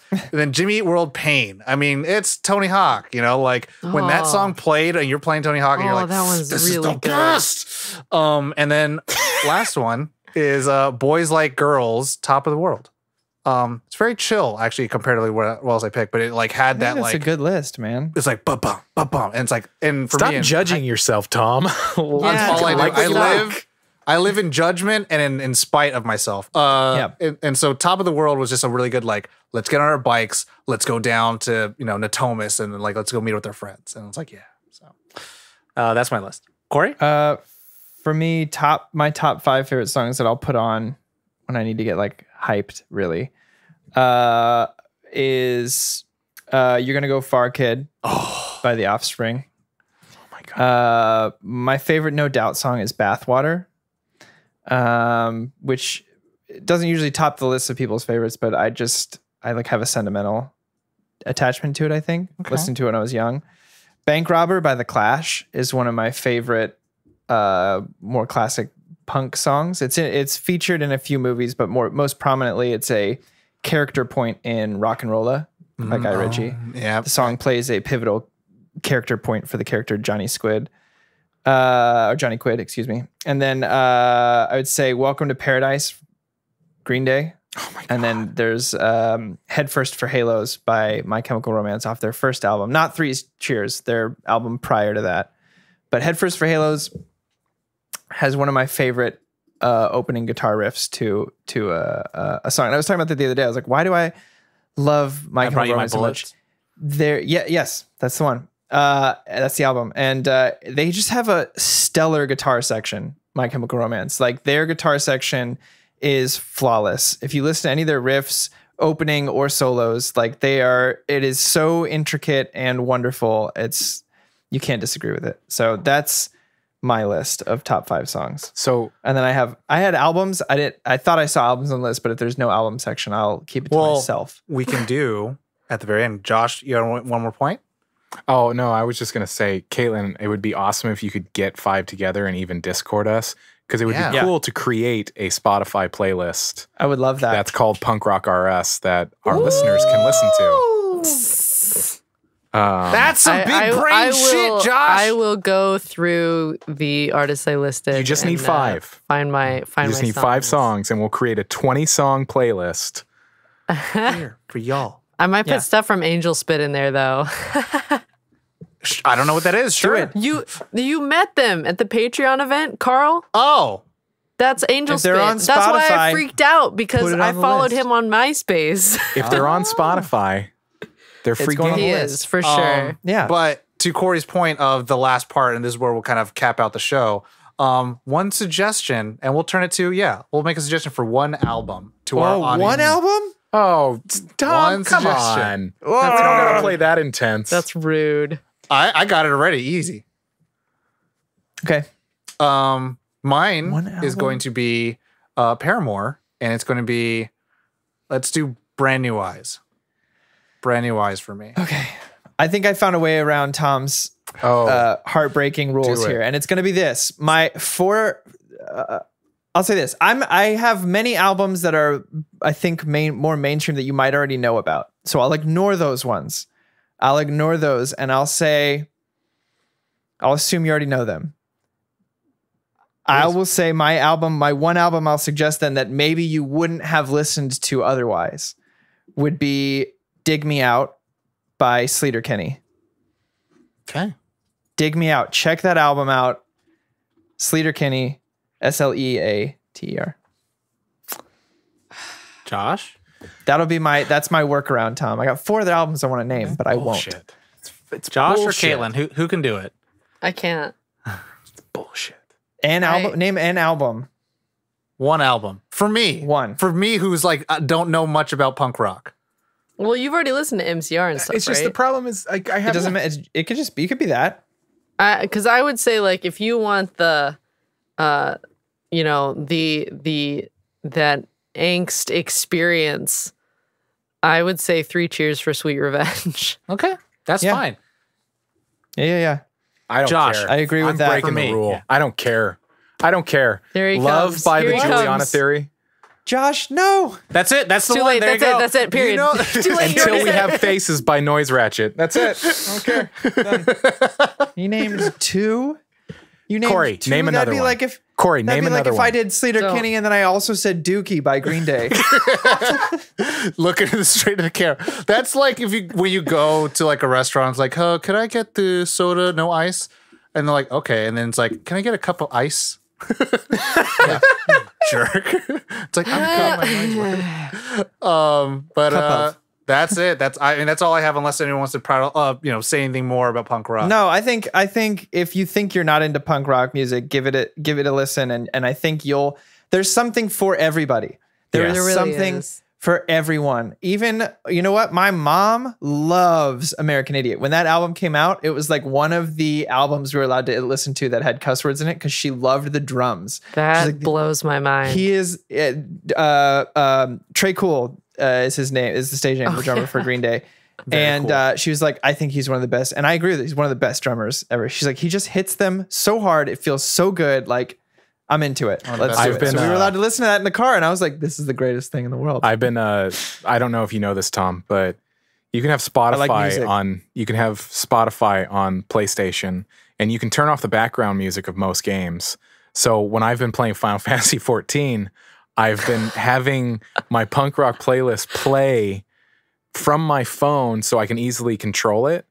Jimmy Eat World Pain. I mean, it's Tony Hawk. You know, like when that song played and you're playing Tony Hawk and you're like, that one's this really is the good. best. And then last one is Boys Like Girls, Top of the World. It's very chill, actually, comparatively what else I picked, but it like had that That's like a good list, man. it's like bum bum bum bum, and it's like, and for Stop me, judging yourself, Tom. that's all I do. Like what you I live in judgment and in spite of myself. And so Top of the World was just a really good like, let's get on our bikes, let's go down to Natomas and like let's go meet with our friends, and it's like so that's my list. Corey, For me, my top 5 favorite songs that I'll put on when I need to get like hyped, really, is You're Gonna Go Far, Kid by The Offspring. Oh my God. My favorite No Doubt song is Bathwater, which doesn't usually top the list of people's favorites, but I like have a sentimental attachment to it, I think. Listened to it when I was young. Bank Robber by The Clash is one of my favorite more classic punk songs. It's featured in a few movies, but most prominently, it's a character point in Rock and Rolla by Guy Ritchie. Yeah, the song plays a pivotal character point for the character Johnny Squid, or Johnny Quid, excuse me. And then I would say Welcome to Paradise, Green Day. Oh my God. And then there's Head First for Halos by My Chemical Romance off their first album, not Three Cheers, their album prior to that. But Head First for Halos has one of my favorite opening guitar riffs to a song. And I was talking about that the other day. I was like, why do I love My Chemical Romance so much? Yes, that's the one. That's the album. And they just have a stellar guitar section, My Chemical Romance. Like their guitar section is flawless. If you listen to any of their riffs, opening or solos, like it is so intricate and wonderful. You can't disagree with it. So that's my list of top 5 songs. So, and then I had albums. I thought I saw albums on the list, but if there's no album section, I'll keep it to myself. We can do at the very end. Josh, you have one more point? oh no, I was just gonna say, Caitlin, it would be awesome if you could get 5 together and even Discord us, because it would be cool to create a Spotify playlist. I would love that. That's called Punk Rock RS that our listeners can listen to. That's some big brain I shit, will, Josh. I will go through the artists I listed. You just need and, 5. Find my You just my need 5 songs, and we'll create a 20-song playlist. Here for y'all. I might put Yeah. stuff from Angel Spit in there though. I don't know what that is. Sure. it. You met them at the Patreon event, Carl. Oh, That's Angel If they're Spit. on That's why I Spotify, freaked out because put it I on the followed list. him on MySpace. If they're on Spotify, they're free going on the he game. list. is for sure. Yeah. But to Corey's point of the last part, and this is where we'll kind of cap out the show. One suggestion, and we'll turn it to we'll make a suggestion for one album to our audience. one album? Oh, Tom, One come suggestion. on. We don't gotta play that intense. That's rude. I got it already, easy. Okay. Mine One is album? going to be Paramore, and it's going to be, let's do Brand New Eyes. Brand New Eyes for me. Okay. I think I found a way around Tom's heartbreaking rules Do it. here, and it's going to be this. I'll say this. I have many albums that are, I think, more mainstream that you might already know about. So I'll ignore those ones. I'll ignore those, and I'll assume you already know them. I will say my one album I'll suggest then that maybe you wouldn't have listened to otherwise would be Dig Me Out by Sleater-Kinney. Okay. Dig Me Out. Check that album out. Sleater-Kinney, Sleater. Josh? That's my workaround, Tom. I got 4 other albums I want to name, but I won't. bullshit. It's Josh bullshit. or Caitlin? Who can do it? I can't. Bullshit. Name an album. One album. For me. One. For me, who's like, don't know much about punk rock. Well, you've already listened to MCR and stuff, It's just the problem is I It have doesn't matter. It could just be. It could be that. Because I would say, like, if you want the, that angst experience, I would say 3 Cheers for Sweet Revenge. Okay. That's Yeah. fine. Yeah. I don't Josh, care. I agree with I'm that. breaking For me, the rule. yeah. I don't care. There he Love comes. by Here the he Juliana comes. Theory. Josh, no. That's it. That's the Too one. late. There That's you go. it. That's it. Period. You know, Too late. You Until already we said have Faces by Noise Ratchet. That's it. Okay. You named 2. You named Corey, 2? name That'd another be one. like if Corey, that'd name be like another if one. I did Sleater-Kinney and then I also said Dookie by Green Day. looking straight at the camera. That's like when you go to like a restaurant, it's like, oh, could I get the soda, no ice? And they're like, okay. And then it's like, can I get a cup of ice? Like, jerk. It's like, I'm that's it. That's all I have unless anyone wants to say anything more about punk rock. No, I think if you think you're not into punk rock music, give it a listen, and I think there's something for everybody. There Yes. is There really something is. for everyone. Even, you know what? My mom loves American Idiot. When that album came out, it was like one of the albums we were allowed to listen to that had cuss words in it because she loved the drums. That She's like, blows my mind. he is Trey Cool is his name, is the stage name, the drummer for Green Day. And she was like, I think he's one of the best. And I agree with it. He's one of the best drummers ever. She's like, he just hits them so hard. It feels so good. Like, I'm into it. Let's do I've it. been, So we were allowed to listen to that in the car. And I was like, this is the greatest thing in the world. I've been I don't know if you know this, Tom, but you can have Spotify music. on PlayStation, and you can turn off the background music of most games. So when I've been playing Final Fantasy 14, I've been having my punk rock playlist play from my phone so I can easily control it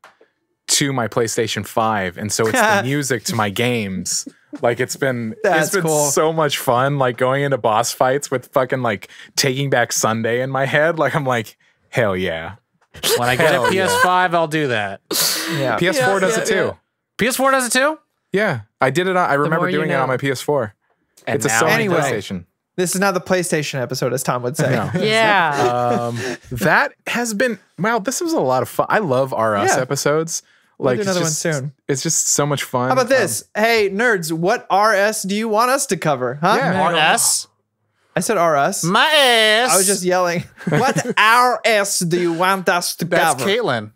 to my PlayStation 5. And so it's the music to my games. Like it's been cool. so much fun, like going into boss fights with fucking like Taking Back Sunday in my head. Like I'm like, hell yeah. When I get a PS5, I'll do that. yeah. PS4 does it too. PS4 does it too? Yeah, I did it. I remember more you doing it know. on my PS4. And It's a now Sony Anyway. PlayStation. This is not the PlayStation episode, as Tom would say. No. yeah. That has been this was a lot of fun. I love RS Yeah. episodes. We'll Like do another it's one just- soon. It's just so much fun. How about this? Hey, nerds, what RS do you want us to cover? Huh? Yeah. RS? I said RS. My ass. I was just yelling. What RS do you want us to That's cover? Caitlin.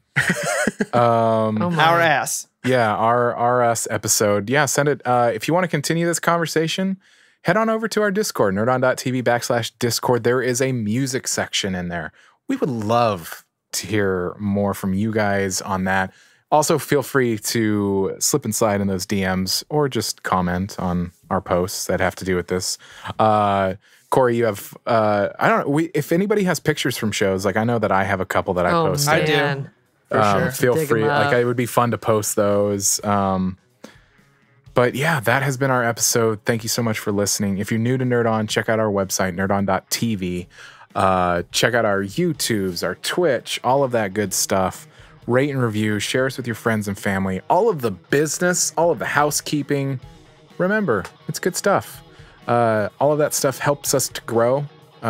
Oh my. Our ass. Yeah, our RS episode. Yeah, send it. If you want to continue this conversation, head on over to our Discord, nerdon.tv/Discord. There is a music section in there. We would love to hear more from you guys on that. Also, feel free to slip inside in those DMs or just comment on our posts that have to do with this. Corey, you have, I don't know, if anybody has pictures from shows, like I know that I have a couple that I posted. I do. man. For sure. Feel Dig 'em free. up. Like it would be fun to post those. But yeah, that has been our episode. Thank you so much for listening. If you're new to Nerd On, check out our website, nerdon.tv. Check out our YouTubes, our Twitch, all of that good stuff. Rate and review, share us with your friends and family. All of the business, all of the housekeeping. Remember, it's good stuff. All of that stuff helps us to grow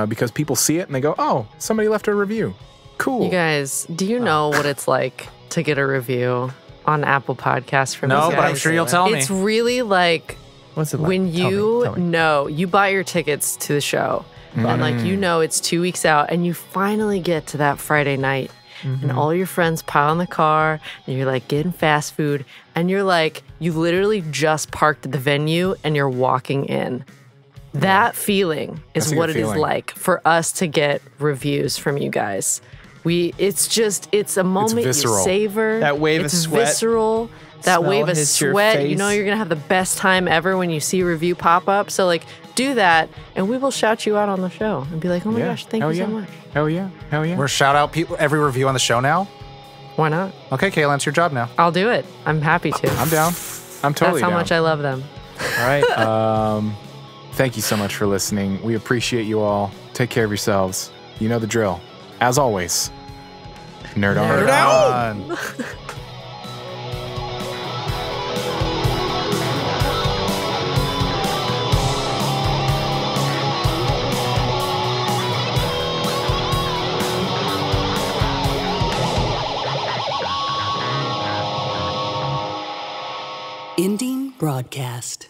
because people see it and they go, oh, somebody left a review. Cool. You guys, do you know what it's like to get a review on Apple Podcasts from No, these but I'm guys? sure you'll tell me. It's really like What's it like? when Tell you me. know you buy your tickets to the show and like you know it's 2 weeks out and you finally get to that Friday night and all your friends pile in the car and you're like getting fast food and you're like you literally just parked at the venue and you're walking in. That feeling is That's a what good it is feeling. like for us to get reviews from you guys. It's a moment you visceral. savor. That wave of it's sweat. visceral. That Smell wave of hits your sweat. You know face. you're gonna have the best time ever when you see a review pop up. So like do that and we will shout you out on the show and be like, oh my gosh, thank you so much. Hell yeah. Hell yeah. We're shout out people every review on the show now. Why not? Okay, Kayla, it's your job now. I'll do it. I'm happy to. I'm down. I'm totally That's how down. much I love them. All right. Thank you so much for listening. We appreciate you all. Take care of yourselves. You know the drill. As always, nerd on. Nerd Done. Ending broadcast.